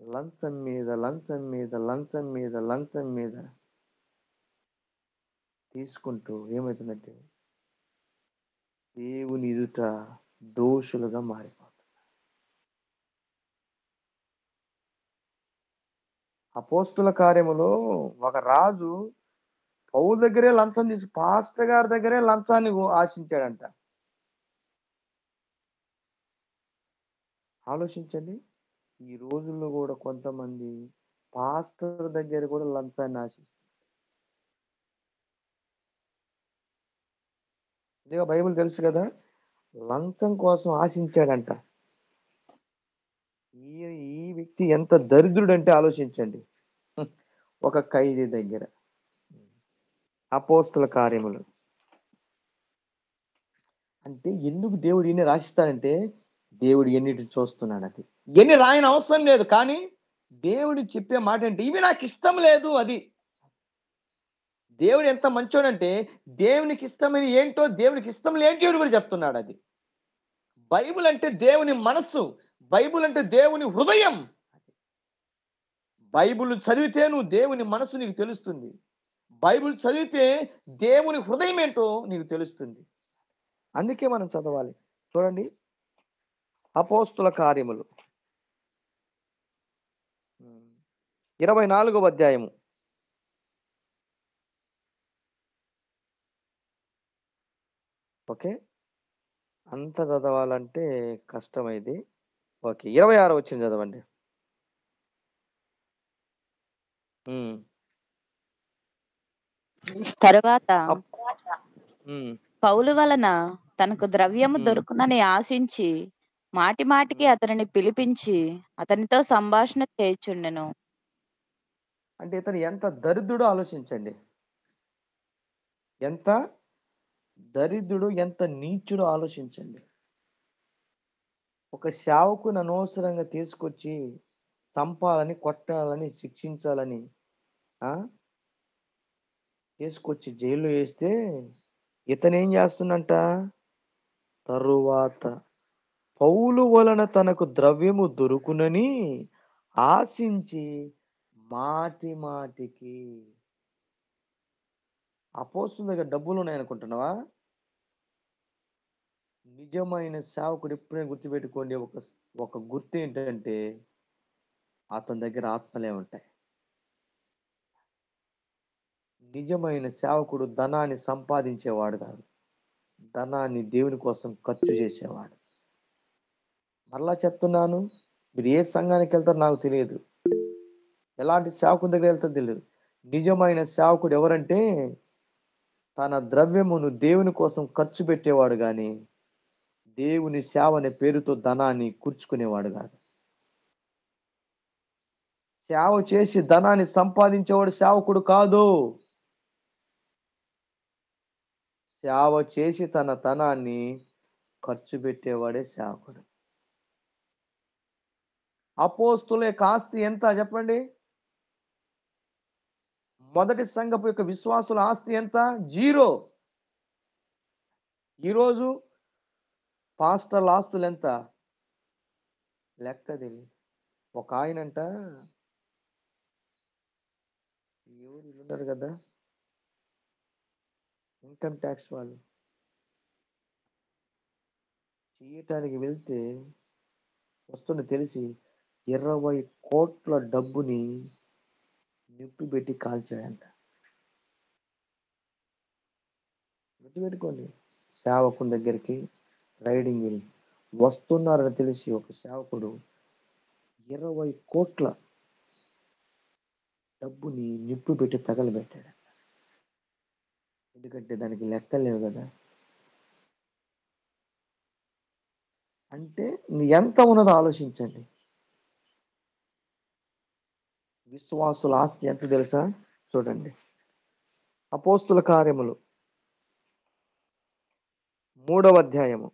లంచం మీద లంచం మీద లంచం మీద లంచం మీద తీసుకుంటూ ఏమవుతుందంటే దేవుని ఎదుట దోషులుగా మారిపోతారు. అపోస్తుల కార్యములో ఒక రాజు పౌలు దగ్గరే లంచం పాస్టర్ గారి దగ్గరే లంచాన్ని ఆశించాడంట. ఆలోచించండి, ఈ రోజుల్లో కూడా కొంతమంది పాస్టర్ దగ్గర కూడా లంచాన్ని ఆశిస్తారు. ఇదిగా బైబిల్ తెలుసు కదా, లంచం కోసం ఆశించాడంట. ఈ వ్యక్తి ఎంత దరిద్రుడు అంటే ఆలోచించండి. ఒక ఖైదీ దగ్గర. అపోస్తుల కార్యములు అంటే ఎందుకు దేవుడు ఎన్ని రాసిస్తాడంటే దేవుడు ఎన్నిటిని చూస్తున్నాడు. అది ఎన్ని రాయని అవసరం లేదు, కానీ దేవుడు చెప్పే మాట అంటే ఇవి నాకు ఇష్టం లేదు. అది దేవుడు ఎంత మంచోడంటే దేవునికి ఇష్టమైన ఏంటో దేవునికి ఇష్టం లేంటో కూడా చెప్తున్నాడు. అది బైబిల్ అంటే దేవుని మనస్సు, బైబిల్ అంటే దేవుని హృదయం. బైబిల్ చదివితే నువ్వు దేవుని మనసు నీకు తెలుస్తుంది. బైబిల్ చదివితే దేవుని హృదయం ఏంటో నీకు తెలుస్తుంది. అందుకే మనం చదవాలి. చూడండి, అపోస్తుల కార్యములు 24వ అధ్యాయము. ఓకే, అంత చదవాలంటే కష్టమైంది. ఓకే, 26 వచ్చింది చదవండి.
తరువాత
ఉమ్,
పౌలు వలన తనకు ద్రవ్యము
ఉమ్,
దొరుకునని ఆశించి మాటి మాటికి అతనిని పిలిపించి అతనితో సంభాషణ చేయుచుండెను.
అంటే ఇతను ఎంత దరిద్రుడో ఆలోచించండి. ఎంత దరిద్రుడు, ఎంత నీచుడో ఆలోచించండి. ఒక సేవకుని అనవసరంగా తీసుకొచ్చి చంపాలని, కొట్టాలని, శిక్షించాలని తీసుకొచ్చి జైల్లో వేస్తే ఇతను ఏం చేస్తున్నంట, తరువాత పౌలు వలన తనకు ద్రవ్యము దొరుకునని ఆశించి మాటి మాటికి. అపోస్తుల దగ్గర డబ్బులు ఉన్నాయనుకుంటున్నావా? నిజమైన సేవకుడు ఎప్పుడైనా గుర్తుపెట్టుకోండి, ఒక గుర్తు ఏంటంటే అతని దగ్గర ఆత్మలే ఉంటాయి. నిజమైన సేవకుడు ధనాన్ని సంపాదించేవాడు కాదు, ధనాన్ని దేవుని కోసం ఖర్చు చేసేవాడు. మరలా చెప్తున్నాను, మీరు ఏ సంఘానికి వెళ్తారో నాకు తెలియదు, ఎలాంటి సేవకుని దగ్గర వెళ్తారో తెలియదు. నిజమైన సేవకుడు ఎవరంటే తన ద్రవ్యమును దేవుని కోసం ఖర్చు పెట్టేవాడు కానీ దేవుని సేవ అనే పేరుతో ధనాన్ని కూర్చుకునేవాడు కాదు. సేవ చేసి ధనాన్ని సంపాదించేవాడు సేవకుడు కాదు. సేవ చేసి తన ధనాన్ని ఖర్చు పెట్టేవాడే సేవకుడు. అపోస్తుల యొక్క ఆస్తి ఎంత చెప్పండి? మొదటి సంఘపు యొక్క విశ్వాసుల ఆస్తి ఎంత? 0. ఈరోజు పాస్టర్ల ఆస్తులు ఎంత? లెక్క తెలియదు. ఒక ఆయనంట, ఎవరు ఉన్నారు కదా, ఇన్కమ్ ట్యాక్స్ వాళ్ళు చేయటానికి వెళ్తే వస్తున్న తెలిసి 20 కోట్ల డబ్బుని నిప్పు పెట్టి కాల్చాడంట. గుర్తుపెట్టుకోండి, సేవకుని దగ్గరికి రైడింగ్ వెళ్ళి వస్తున్నారని తెలిసి ఒక సేవకుడు 20 కోట్ల డబ్బుని నిప్పు పెట్టి తగలబెట్టాడు. ఎందుకంటే దానికి లెక్కలేవు కదా. అంటే ఎంత ఉన్నదో ఆలోచించండి. విశ్వాసుల ఆస్తి ఎంత తెలుసా? చూడండి, అపోస్తుల కార్యములు 3వ అధ్యాయము.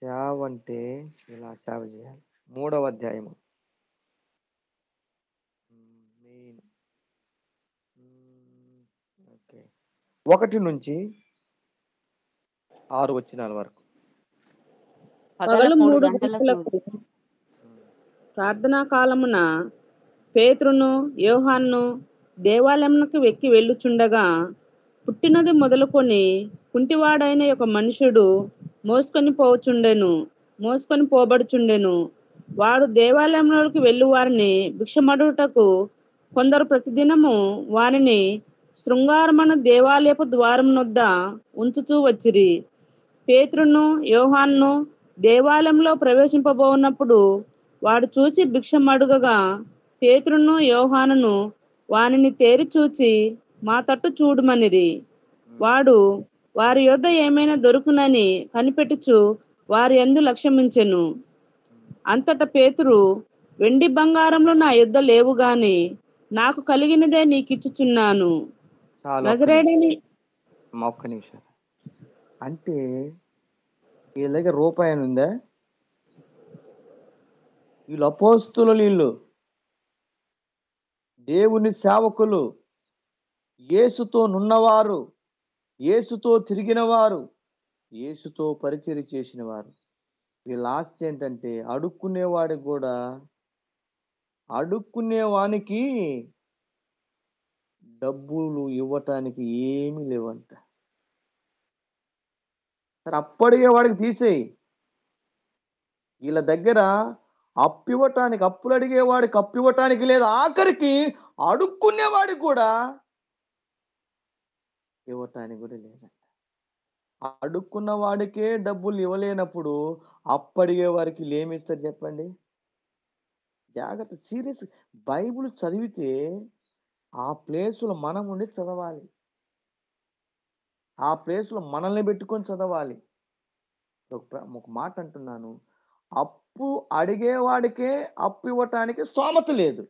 సేవ అంటే ఇలా సేవ చేయాలి. 3వ అధ్యాయము మెయిన్. ఓకే, 1 నుంచి 6 వచనాల వరకు.
పగలు 3 గంటలకు
ప్రార్థనా కాలమున పేతురును యోహాను దేవాలయమునకు వెక్కి వెళ్ళుచుండగా పుట్టినది మొదలుకొని కుంటివాడైన ఒక మనుషుడు మోసుకొని పోబడుచుండెను. వాడు దేవాలయంలోకి వెళ్ళు వారిని భిక్షమడుటకు కొందరు ప్రతిదినము వారిని శృంగారమున దేవాలయపు ద్వారం వద్ద ఉంచుచూ వచ్చిరి. పేతురును యోహాను దేవాలయంలో ప్రవేశింపబోనప్పుడు వాడు చూచి భిక్షమడుగగా పేతురును యోహానును వానిని తేరి చూచి మా తట్టు చూడమనిరి. వాడు వారి యొద్ద ఏమైనా దొరుకునని కనిపెట్టుచు వారి యందు లక్ష్యముంచెను. అంతట పేతురు, వెండి బంగారంలో నా యుద్ధ లేవు గాని నాకు కలిగినదే నీకిచ్చుచున్నాను.
చాలు
నజరేయుడని
ఒక్క నిమిషం. అంటే వీళ్ళ దగ్గర రూపాయి అని ఉందా? వీళ్ళు అపోస్తులు, వీళ్ళు దేవుని సేవకులు, యేసుతో నున్నవారు, యేసుతో తిరిగిన వారు, యేసుతో పరిచర్య చేసిన వారు. వీళ్ళ ఆస్తి ఏంటంటే అడుక్కునేవానికి డబ్బులు ఇవ్వటానికి ఏమీ లేవంట. సరే, అప్పడిగే వాడికి తీసేయి. వీళ్ళ దగ్గర అప్పులు అడిగేవాడికి అప్పు ఇవ్వటానికి లేదు, ఆఖరికి అడుక్కునేవాడికి కూడా ఇవ్వటానికి కూడా లేదంట. అడుక్కున్న వాడికే డబ్బులు ఇవ్వలేనప్పుడు అప్పడిగే వారికి ఏమిస్తారు చెప్పండి? జాగ్రత్త, సీరియస్. బైబిల్ చదివితే ఆ ప్లేసులో మనం ఉండి చదవాలి, ఆ ప్లేసులో మనల్ని పెట్టుకొని చదవాలి. ఒక మాట అంటున్నాను, అప్పు అడిగేవాడికే అప్పు ఇవ్వటానికి స్తోమత లేదు.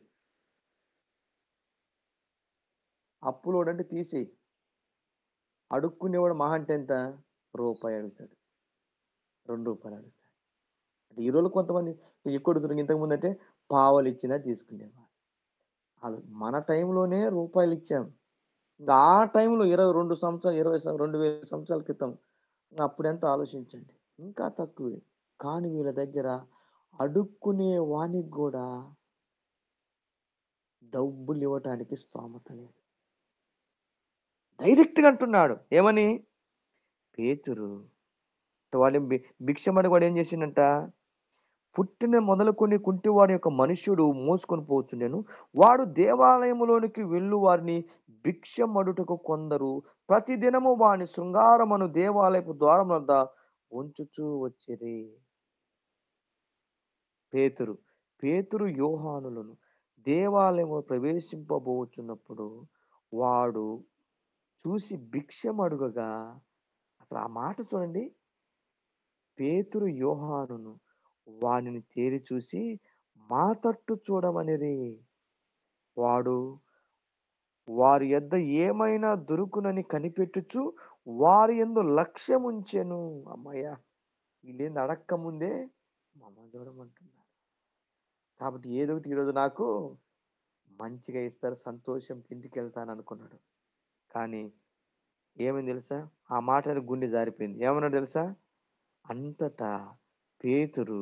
అప్పులోడంటే తీసేయి. అడుక్కునేవాడు మహా అంటే ఎంత? రూపాయి అడుగుతాడు, 2 రూపాయలు అడుగుతాడు. అంటే ఈ రోజు కొంతమంది ఎక్కువ ఇంతకుముందు అంటే పావలు ఇచ్చినా తీసుకునేవాడు. అది మన టైంలోనే రూపాయలు ఇచ్చాం. ఇంకా ఆ టైంలో 22 సంవత్సరాలు 2000 సంవత్సరాల క్రితం అప్పుడు ఎంత ఆలోచించండి, ఇంకా తక్కువే. కానీ వీళ్ళ దగ్గర అడుక్కునే వానికి కూడా డబ్బులు ఇవ్వటానికి స్తోమత లేదు. డైరెక్ట్గా అంటున్నాడు ఏమని? పేతురు వాడి భిక్షమడి వాడు ఏం చేసిండంట? పుట్టిన మొదలుకొని కుంటివాడి యొక్క మనుష్యుడు మోసుకొని పోతుండెను. వాడు దేవాలయములోనికి వెళ్ళు వారిని భిక్షమడుటకు కొందరు ప్రతిదినము వాని శృంగారమును దేవాలయపు ద్వారం వద్ద ఉంచుచూ వచ్చిరి. పేతురు యోహానులను దేవాలయము ప్రవేశింపబోచున్నప్పుడు వాడు చూసి భిక్షమడుగగా, అసలు ఆ మాట చూడండి, పేతురు యోహానును వానిని తేరి చూసి మా తట్టు చూడమనిరి. వారి యొద్ద ఏమైనా దొరుకునని కనిపెట్టుచు వారి యందు లక్ష్యముంచెను. అమ్మయ్య, వీళ్ళేంది అడక్క ముందే మమ్మ చూడమంటున్నారు. కాబట్టి ఏదో ఒకటి ఈరోజు నాకు మంచిగా ఇస్తారు, సంతోషం, ఇంటికి వెళ్తాను అనుకున్నాడు. కానీ ఏమైంది తెలుసా? ఆ మాట గుండె జారిపోయింది. ఏమన్నా తెలుసా? అంతటా పేతురు,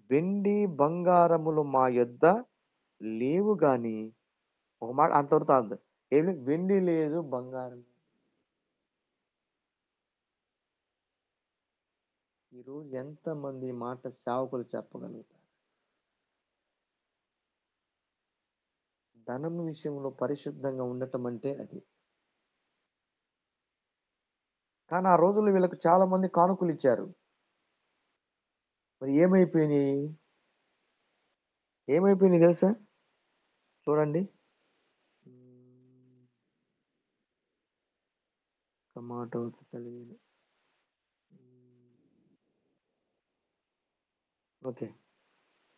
వెండి బంగారములు మా యొద్ద లేవు గాని, ఒక మాట అంతవరకు అంత ఏమి, వెండి లేదు బంగారం. ఈరోజు ఎంతమంది మాట సేవకులు చెప్పగలుగుతారు? ధనం విషయంలో పరిశుద్ధంగా ఉండటం అంటే అది. కానీ ఆ రోజుల్లో వీళ్ళకి చాలా మంది కానుకలు ఇచ్చారు. మరి ఏమైపోయినాయి తెలుసా? చూడండి, టమాటో తెలియదు. ఓకే,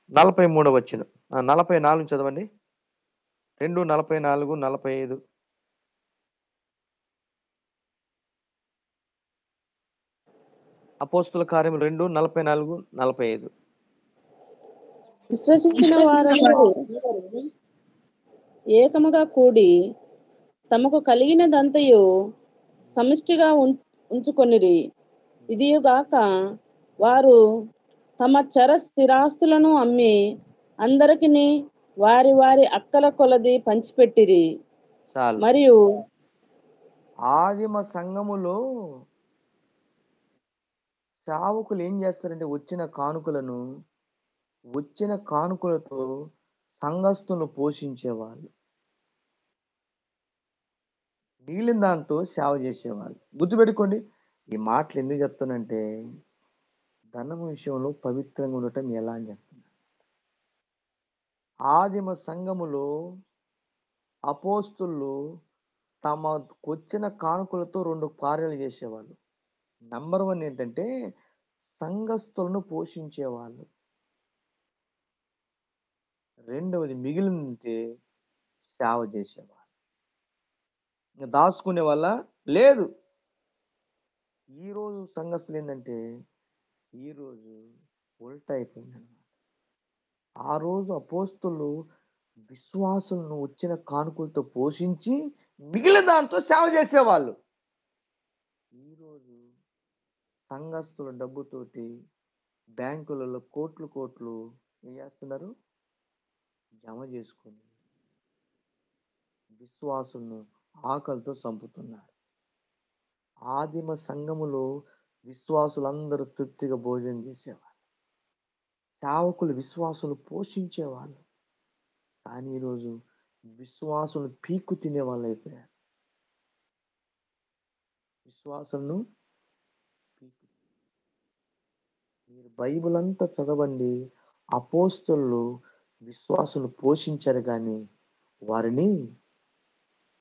43 వచ్చిన 44 చదవండి. 2:44, 45. అపోస్తుల కార్యములు 2:44, 45.
విశ్వసించిన వారందరూ ఏకముగా కూడి తమకు కలిగినదంతయు సమిష్టిగా ఉంచుకొనిరి. ఇదియుగాక వారు తమ చర స్థిరాస్తులను అమ్మి అందరికిని వారి వారి అక్కల కొలది పంచిపెట్టిరి.
చాలు.
మరియు
ఆదిమ సంఘములో సేవకులు ఏం చేస్తారంటే వచ్చిన కానుకలతో సంఘస్థులను పోషించేవాళ్ళు, మిగిలిన దాంతో సేవ చేసేవాళ్ళు. గుర్తుపెట్టుకోండి, ఈ మాటలు ఎందుకు చెప్తానంటే ధనం విషయంలో పవిత్రంగా ఉండటం ఎలా అని చెప్తున్నా. ఆదిమ సంఘములో అపోస్తులు తమకు వచ్చిన కానుకలతో 2 కార్యాలు చేసేవాళ్ళు. నంబర్ 1 ఏంటంటే సంఘస్థులను పోషించేవాళ్ళు. రెండవది మిగిలింటే సేవ చేసేవాళ్ళు. ఇంకా దాచుకునే వల్ల లేదు. ఈరోజు సంఘస్థులు ఏంటంటే ఈరోజు ఉల్టా అయిపోయిందన్నమాట. ఆ రోజు అపోస్తులు విశ్వాసులను వచ్చిన కానుకలతో పోషించి మిగిలిన దాంతో సేవ చేసేవాళ్ళు. ఈరోజు సంఘస్థుల డబ్బుతోటి బ్యాంకులలో కోట్లు కోట్లు ఏం చేస్తున్నారు? జమ చేసుకొని విశ్వాసులను ఆకలితో చంపుతున్నారు. ఆదిమ సంఘములో విశ్వాసులందరూ తృప్తిగా భోజనం చేసేవాళ్ళు. సేవకులు విశ్వాసులు పోషించేవాళ్ళు. కానీ ఈరోజు విశ్వాసులు పీక్కు తినే వాళ్ళు అయిపోయారు. విశ్వాసులను పీక్కు. మీరు బైబిల్ అంతా చదవండి. అపోస్తలు విశ్వాసులు పోషించారు కానీ వారిని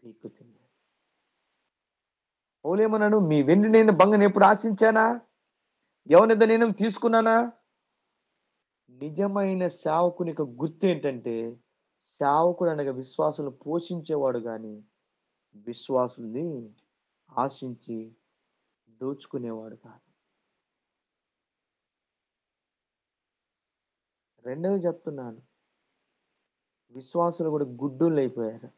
పీక్కు తిన్నారు. పౌలేమన్నాడు, మీ వెండి నేను బంగారం ఎప్పుడు ఆశించానా? ఎవరిద నేను తీసుకున్నానా? నిజమైన సేవకుని యొక్క గుర్తు ఏంటంటే సేవకుడు అనగా విశ్వాసులు పోషించేవాడు కానీ విశ్వాసుల్ని ఆశించి దోచుకునేవాడు కాదు. రెండవది చెప్తున్నాను, విశ్వాసులు కూడా గుడ్డోళ్ళు అయిపోయారు.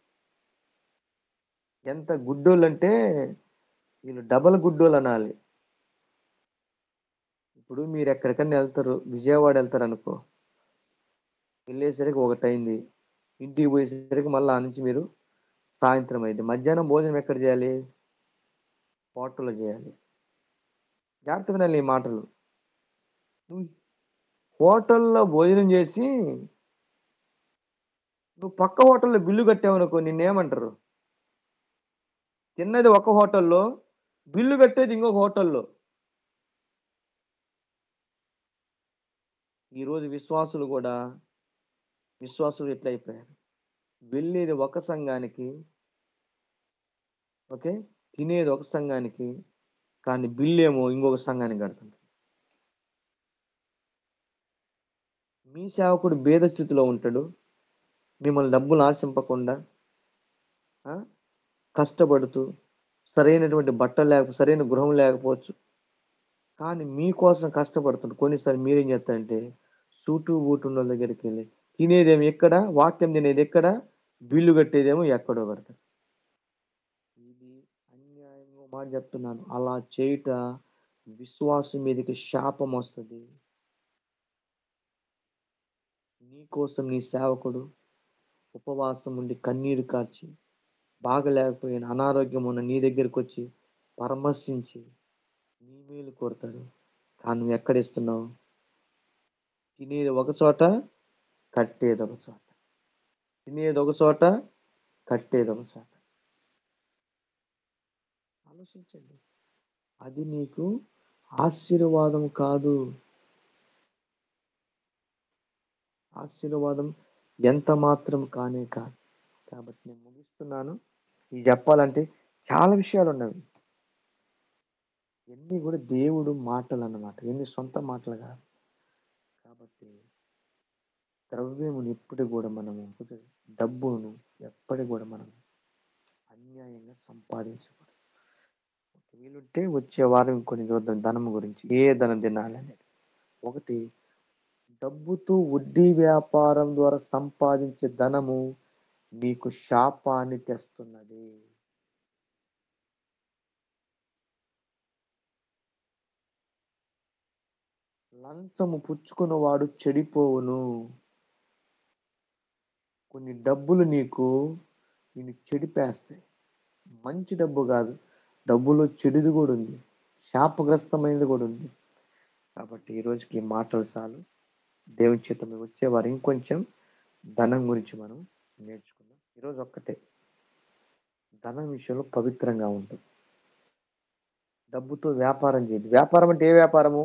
ఎంత గుడ్డోళ్ళు అంటే వీళ్ళు డబల్ గుడ్డోళ్ళు అనాలి. ఇప్పుడు మీరు ఎక్కడికన్నా వెళ్తారు, విజయవాడ వెళ్తారు అనుకో, వెళ్ళేసరికి ఒకటైంది, ఇంటికి పోయేసరికి మళ్ళీ ఆ నుంచి మీరు సాయంత్రం అయింది. మధ్యాహ్నం భోజనం ఎక్కడ చేయాలి? హోటల్లో చేయాలి. జాగ్రత్త వినాలి ఈ మాటలు. హోటల్లో భోజనం చేసి నువ్వు పక్క హోటల్లో బిల్లు కట్టావనుకో, నిన్నేమంటారు? తిన్నది ఒక హోటల్లో, బిల్లు కట్టేది ఇంకొక హోటల్లో. ఈరోజు విశ్వాసులు ఎట్లా అయిపోయారు? వెళ్ళేది ఒక సంఘానికి, ఓకే, తినేది ఒక సంఘానికి, కానీ బిల్లు ఏమో ఇంకొక సంఘానికి కడుతుంది. మీ సేవకుడు భేద స్థితిలో ఉంటాడు, మిమ్మల్ని డబ్బులు ఆశింపకుండా కష్టపడుతూ, సరైనటువంటి బట్టలు లేకపోతే, సరైన గృహం లేకపోవచ్చు, కానీ మీకోసం కష్టపడుతుంది. కొన్నిసార్లు మీరేం చేస్తారంటే సూటు బూటు ఉన్న దగ్గరికి వెళ్ళి తినేదేమో ఎక్కడ, వాక్యం తినేది ఎక్కడ, బిల్లు కట్టేదేమో ఎక్కడో కడతారు. ఇది అన్యాయంగా మాట చెప్తున్నాను. అలా చేయుట విశ్వాసం మీదకి శాపం వస్తుంది. నీకోసం నీ సేవకుడు ఉపవాసం ఉండి కన్నీరు కార్చి బాగలేకపోయిన అనారోగ్యం ఉన్న నీ దగ్గరికి వచ్చి పరామర్శించి నీ మేలు కోరుతాడు. కానీ నువ్వు ఎక్కడ ఇస్తున్నావు? తినేది ఒక చోట, కట్టేది ఒక చోట. తినేది ఒక చోట, కట్టేది ఒక చోట. ఆలోచించండి. అది నీకు ఆశీర్వాదం కాదు. ఆశీర్వాదం ఎంత మాత్రం కానే కాదు. కాబట్టి నేను ముగిస్తున్నాను. ఇది చెప్పాలంటే చాలా విషయాలు ఉన్నవి. ఎన్ని కూడా దేవుడు మాటలు అన్నమాట, ఎన్ని సొంత మాటలు కాదు. కాబట్టి ద్రవ్యమును ఎప్పుడు కూడా మనము, డబ్బును ఎప్పటికి కూడా మనం అన్యాయంగా సంపాదించకూడదు. వీలుంటే వచ్చే వారం ఇంకొన్ని చూద్దాం ధనం గురించి. ఏ ధనం తినాలి అనేది. ఒకటి, డబ్బుతో వడ్డీ వ్యాపారం ద్వారా సంపాదించే ధనము మీకు శాపాన్ని తెస్తున్నది. లంచము పుచ్చుకున్నవాడు చెడిపోవును. కొన్ని డబ్బులు నిన్ను చెడిపేస్తాయి. మంచి డబ్బు కాదు, డబ్బులో చెడుది కూడా ఉంది, శాపగ్రస్తమైనది కూడా ఉంది. కాబట్టి ఈ రోజుకి ఈ మాటలు చాలు. దేవుని చేత వచ్చేవారు ఇంకొంచెం ధనం గురించి మనం నేర్చుకుందాం. ఈరోజు ఒక్కటే, ధనం విషయంలో పవిత్రంగా ఉంటుంది. డబ్బుతో వ్యాపారం చేయదు. వ్యాపారం అంటే ఏ వ్యాపారము?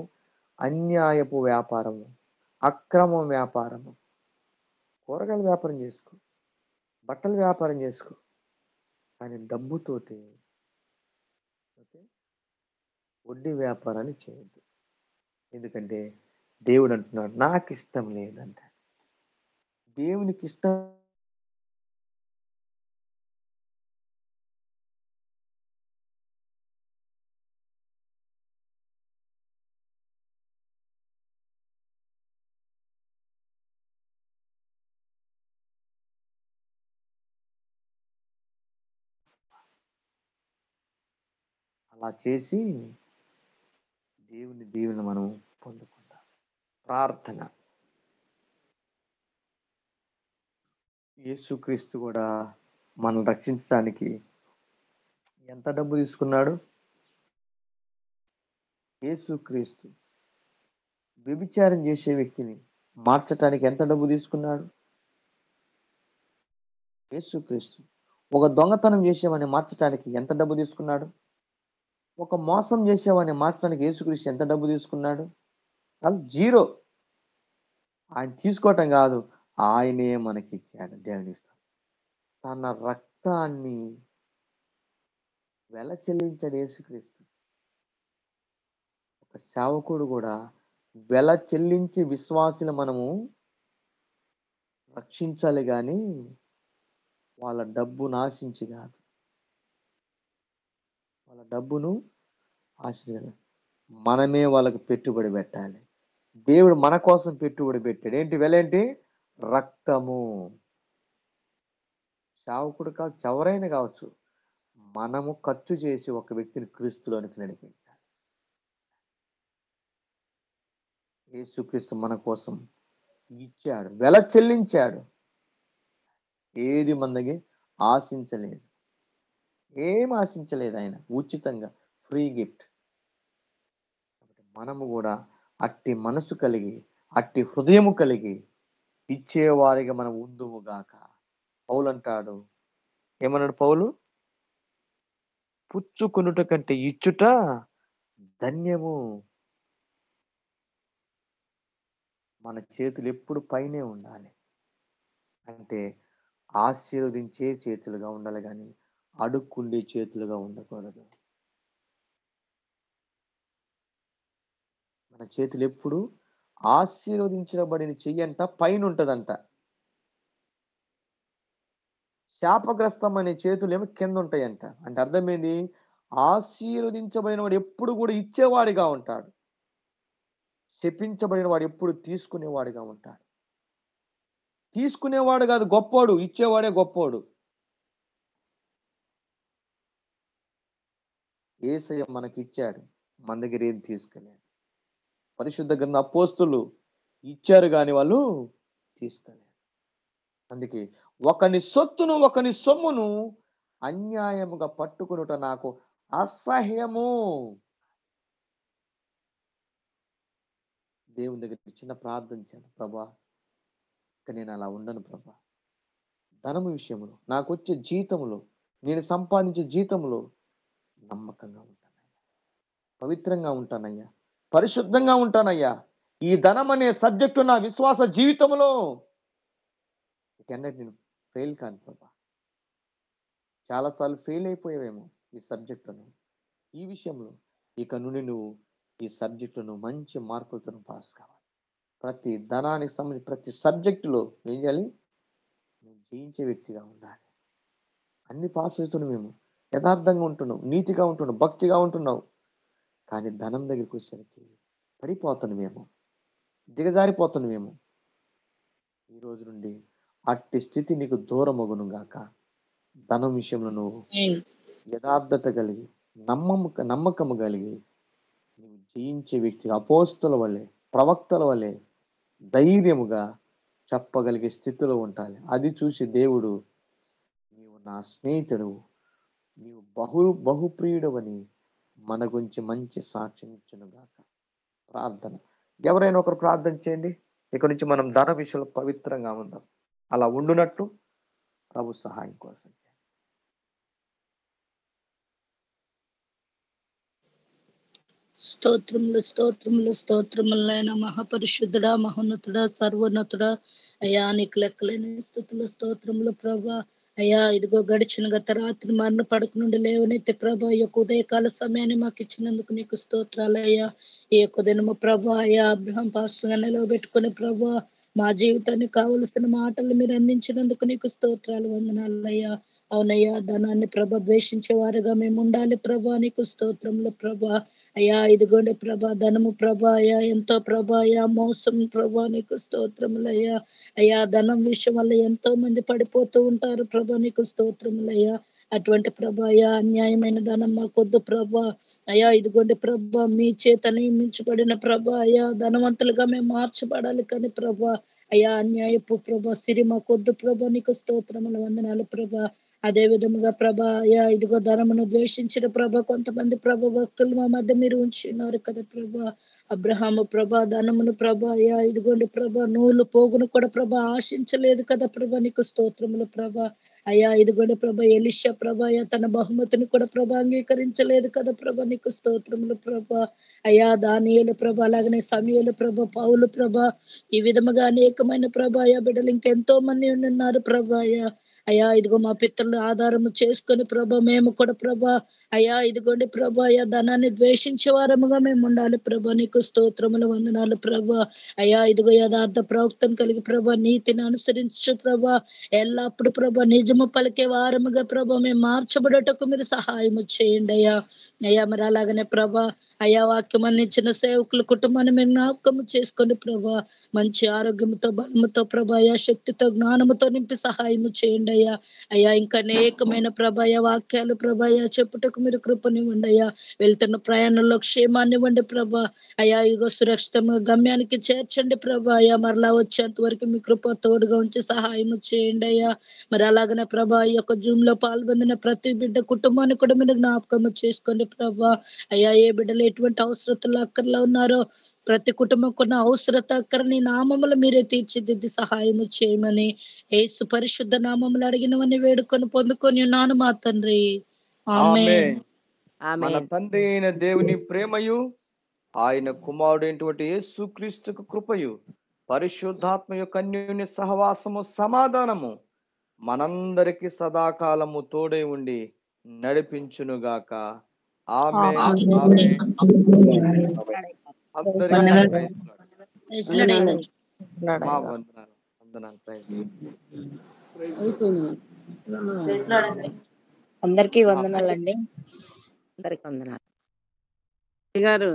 అన్యాయపు వ్యాపారము, అక్రమ వ్యాపారము. కూరగాయల వ్యాపారం చేసుకో, బట్టల వ్యాపారం చేసుకో, కానీ డబ్బుతోటి వడ్డీ వ్యాపారాన్ని చేయొద్దు. ఎందుకంటే దేవుడు అంటున్నాడు నాకు ఇష్టం లేదంట. దేవునికి ఇష్టం అలా చేసి దేవుని దీవెన మనం పొందుకుంటాం. ప్రార్థన. యేసుక్రీస్తు కూడా మనం రక్షించడానికి ఎంత డబ్బు తీసుకున్నాడు? యేసుక్రీస్తు వ్యభిచారం చేసే వ్యక్తిని మార్చటానికి ఎంత డబ్బు తీసుకున్నాడు? యేసుక్రీస్తు ఒక దొంగతనం చేసేవాడిని మార్చడానికి ఎంత డబ్బు తీసుకున్నాడు? ఒక మోసం చేసేవాడిని మార్చడానికి యేసుక్రీస్తు ఎంత డబ్బు తీసుకున్నాడు? అది జీరో. ఆయన తీసుకోవటం కాదు, ఆయనే మనకి ఇచ్చాడు. దేవుని ఇస్తాం. తన రక్తాన్ని వెల చెల్లించాడు యేసుక్రీస్తు. ఒక సేవకుడు కూడా వెల చెల్లించి విశ్వాసులు మనము రక్షించాలి కానీ వాళ్ళ డబ్బును ఆశించి కాదు. వాళ్ళ డబ్బును ఆశించాలి. మనమే వాళ్ళకి పెట్టుబడి పెట్టాలి. దేవుడు మన కోసం పెట్టుబడి పెట్టాడు. ఏంటి వెల? ఏంటి? రక్తము. సేవకుడు కావచ్చు, ఎవరైనా కావచ్చు, మనము ఖర్చు చేసి ఒక వ్యక్తిని క్రీస్తులోనికి నడిపించాలి. యేసుక్రీస్తు మన కోసం ఇచ్చాడు, వెల చెల్లించాడు. ఏది మన దగ్గర ఆశించలేదు, ఏం ఆశించలేదు. ఆయన ఉచితంగా ఫ్రీ గిఫ్ట్. మనము కూడా అట్టి మనసు కలిగి, అట్టి హృదయము కలిగి ఇచ్చేవారిగా మనం ఉందుము గాక. పౌలు అంటాడు, ఏమన్నాడు పౌలు? పుచ్చుకొనుట కంటే ఇచ్చుట ధన్యము. మన చేతులు ఎప్పుడు పైనే ఉండాలి. అంటే ఆశీర్వదించే చేతులుగా ఉండాలి కానీ అడుక్కుండే చేతులుగా ఉండకూడదు. మన చేతులు ఎప్పుడు ఆశీర్వదించబడిన చెయ్యంట పైన ఉంటదంట. శాపగ్రస్తమైన చేతులు ఏమో కింద ఉంటాయంట. అంటే అర్థమైంది, ఆశీర్వదించబడిన వాడు ఎప్పుడు కూడా ఇచ్చేవాడిగా ఉంటాడు. శపించబడిన వాడు ఎప్పుడు తీసుకునేవాడిగా ఉంటాడు. తీసుకునేవాడు కాదు గొప్పోడు, ఇచ్చేవాడే గొప్పోడు. యేసయ్య మనకి ఇచ్చాడు, మన దగ్గర ఏం తీసుకెళ్ళాడు. పరిశుద్ధ గ్రంథ అపోస్తులు ఇచ్చారు కానీ వాళ్ళు తీసుకోలేరు. అందుకే ఒకని సొత్తును ఒకని సొమ్మును అన్యాయముగా పట్టుకునుట నాకు అసహ్యము. దేవుని దగ్గర చిన్న ప్రార్థన చేయాలి. ప్రభా, ఇక నేను అలా ఉండను ప్రభా. ధనము విషయంలో, నాకు వచ్చే జీతములో, నేను సంపాదించే జీతములో నమ్మకంగా ఉంటానయ్యా, పవిత్రంగా ఉంటానయ్యా, పరిశుద్ధంగా ఉంటానయ్యా. ఈ ధనం అనే సబ్జెక్టు నా విశ్వాస జీవితంలో ఇకన్నట్టు నేను ఫెయిల్ కాను ప్రభా. చాలాసార్లు ఫెయిల్ అయిపోయావేమో ఈ సబ్జెక్టును, ఈ విషయంలో. ఇక నుండి నువ్వు ఈ సబ్జెక్టును మంచి మార్కులతో పాస్ కావాలి. ప్రతి ధనానికి సంబంధించి ప్రతి సబ్జెక్టులో ఏం చేయాలి? నువ్వు జయించే వ్యక్తిగా ఉండాలి. అన్ని పాస్ అవుతున్నావు, మేము యథార్థంగా ఉంటున్నావు, నీతిగా ఉంటున్నావు, భక్తిగా ఉంటున్నావు. కానీ ధనం దగ్గరికి వచ్చేసరికి పడిపోతున్నామేమో, దిగజారిపోతున్నామేమో. ఈ రోజు నుండి అట్టి స్థితి నీకు దూరమగును గాక. ధనం విషయంలో నువ్వు యథార్థత కలిగి, నమ్మకము కలిగి నువ్వు జయించే వ్యక్తిగా, అపోస్తుల వలె, ప్రవక్తల వలె ధైర్యముగా చెప్పగలిగే స్థితిలో ఉండాలి. అది చూసి దేవుడు నీవు నా స్నేహితుడు, నీవు బహుప్రియుడవని మన గురించి మంచి సాక్ష్యం ఇచ్చునుగాక. ప్రార్థన. ఎవరైనా ఒకరు ప్రార్థన చేయండి. ఇక నుంచి మనం ధన విషయంలో పవిత్రంగా ఉందాం. అలా ఉండునట్టు ప్రభు సహాయం కోసం.
స్తోత్రములు స్తోత్రములు స్తోత్రములైన మహాపరిశుద్ధుడా, మహోన్నతుడా, సర్వోన్నతుడా, అయ్యా నీకు లెక్కలేని స్థుతులు స్తోత్రములు ప్రభా. అయ్యా ఇదిగో గడిచిన గత రాత్రి మరణ పడక నుండి లేవనైతే ప్రభా ఈ యొక్క ఉదయకాల సమయాన్ని మాకు ఇచ్చినందుకు నీకు స్తోత్రాలయ్యా. ఈ యొక్క దినము ప్రభా అయ్యా అబ్రహం పాస్టర్ గా నిలవబెట్టుకుని ప్రభా మా జీవితానికి కావలసిన మాటలు మీరు అందించినందుకు నీకు స్తోత్రాలు వందనాలయ్యా. అవునయ్యా ధనాన్ని ప్రభ ద్వేషించే వారుగా మేము ఉండాలి ప్రభా, నీకు స్తోత్రంలో ప్రభా. అయ్యా ఇదిగోండి ప్రభా ధనము ప్రభా అయ్యా ఎంతో ప్రభా అయ్యా మోసం ప్రభా, నీకు స్తోత్రములయ్యా. అయ్యా ధనం విషయం వల్ల ఎంతో మంది పడిపోతూ ఉంటారు ప్రభా, నీకు స్తోత్రములయ్యా. అటువంటి ప్రభా అయ్యా అన్యాయమైన ధనం మాకొద్దు ప్రభా. అయ్యా ఇదిగోండి ప్రభా మీ చేత నియమించబడిన ప్రభా అయ్యా ధనవంతులుగా మేము మార్చబడాలి కానీ ప్రభా అయ్యా అన్యాయపు ప్రభా సిరి మాకొద్దు ప్రభా, నీకు స్తోత్రముల వందనాలు ప్రభా. అదే విధముగా ప్రభా అయ్యా ఇదిగో ధనమును ద్వేషించిన ప్రభ కొంతమంది ప్రభ భక్తులు మా మధ్య మీరు ఉంచినారు కదా ప్రభా. అబ్రహాము ప్రభా ధనమును ప్రభ అయ్యా ఇదిగోండి ప్రభా నూలు పోగును కూడా ప్రభ ఆశించలేదు కదా ప్రభ, నీకు స్తోత్రములు ప్రభ. అయ్యా ఇదిగోండి ప్రభ ఎలిషా ప్రభ అయ్యా తన బహుమతిని కూడా ప్రభ అంగీకరించలేదు కదా ప్రభ, నీకు స్తోత్రములు ప్రభ. అయ్యా దానియేలు ప్రభ అలాగనే సమయలు ప్రభ పౌలు ప్రభ ఈ విధముగా అనేకమైన ప్రభ అయ్యా బిడ్డలు ఇంకెంతో మంది ఉన్నారు ప్రభ అయ్యా. అయ్యా ఇదిగో మా పితరులు ఆధారము చేసుకొని ప్రభ మేము కూడా ప్రభ అయ్యా ఇదిగోండి ప్రభ అయ్యా ధనాన్ని ద్వేషించే వారముగా మేము ఉండాలి ప్రభ, నీకు స్తోత్రములు వందనాలు ప్రభ. అయ్యా ఇదిగో యథార్థ ప్రవక్తను కలిగి ప్రభ నీతిని అనుసరించు ప్రభ ఎల్లప్పుడు ప్రభ నిజము పలికే వారముగా ప్రభ మేము మార్చబడటకు మీరు సహాయము చేయండి అయ్యా. అయ్యా మరి అలాగనే ప్రభ అయ్యా వాక్యం అందించిన సేవకుల కుటుంబాన్ని మీరు జ్ఞాపకము చేసుకోండి ప్రభా. మంచి ఆరోగ్యంతో బలముతో ప్రభా అయ్యా శక్తితో జ్ఞానముతో నింపి సహాయము చేయండి అయ్యా. అయ్యా ఇంకా అనేకమైన ప్రభాయ వాక్యాలు ప్రభాయ చెప్పుటకు మీరు కృపనివ్వండి అయ్యా. వెళ్తున్న ప్రయాణంలో క్షేమాన్ని ఇవ్వండి ప్రభా. అయ్యా ఇగో సురక్షితంగా గమ్యానికి చేర్చండి ప్రభా. అయ్యా మరలా వచ్చేంత వరకు మీ కృప తోడుగా ఉంచి సహాయము చేయండి అయ్యా. మరి అలాగనే ప్రభా ఈ యొక్క జూమ్ లో పాల్గొందిన ప్రతి బిడ్డ కుటుంబాన్ని కూడా మీరు జ్ఞాపకము చేసుకోండి ప్రభా. అయ్యా ఏ బిడ్డలు ఎటువంటి అవసరతలు అక్కర్లో ఉన్నారో ప్రతి కుటుంబం కొన్న అవసరత అక్కరని నామములు మీరే తీర్చిదిద్ది సహాయము చేయమని యేసు పరిశుద్ధ నామములు అడిగినవని వేడుకొని పొందుకొని ఉన్నాను మా తండ్రి. ఆమేన్.
మన తండ్రి అయిన దేవుని ప్రేమయు ఆయన కుమారుడైనటువంటి యేసుక్రీస్తుకు కృపయు పరిశుద్ధాత్మ యొక్క అన్యోన్య సహవాసము సమాధానము మనందరికి సదాకాలము తోడై ఉండి నడిపించునుగాక. ఆమేన్. ఆమేన్. అందరికీ
ప్రైజ్ లార్డ్ అయ్యా.
మా వందనాలు. వందనాలు.
ప్రైజ్ లార్డ్ అండి.
అందరికీ వందనాలండి.
అందరికి వందనాలు.
అయ్యగారు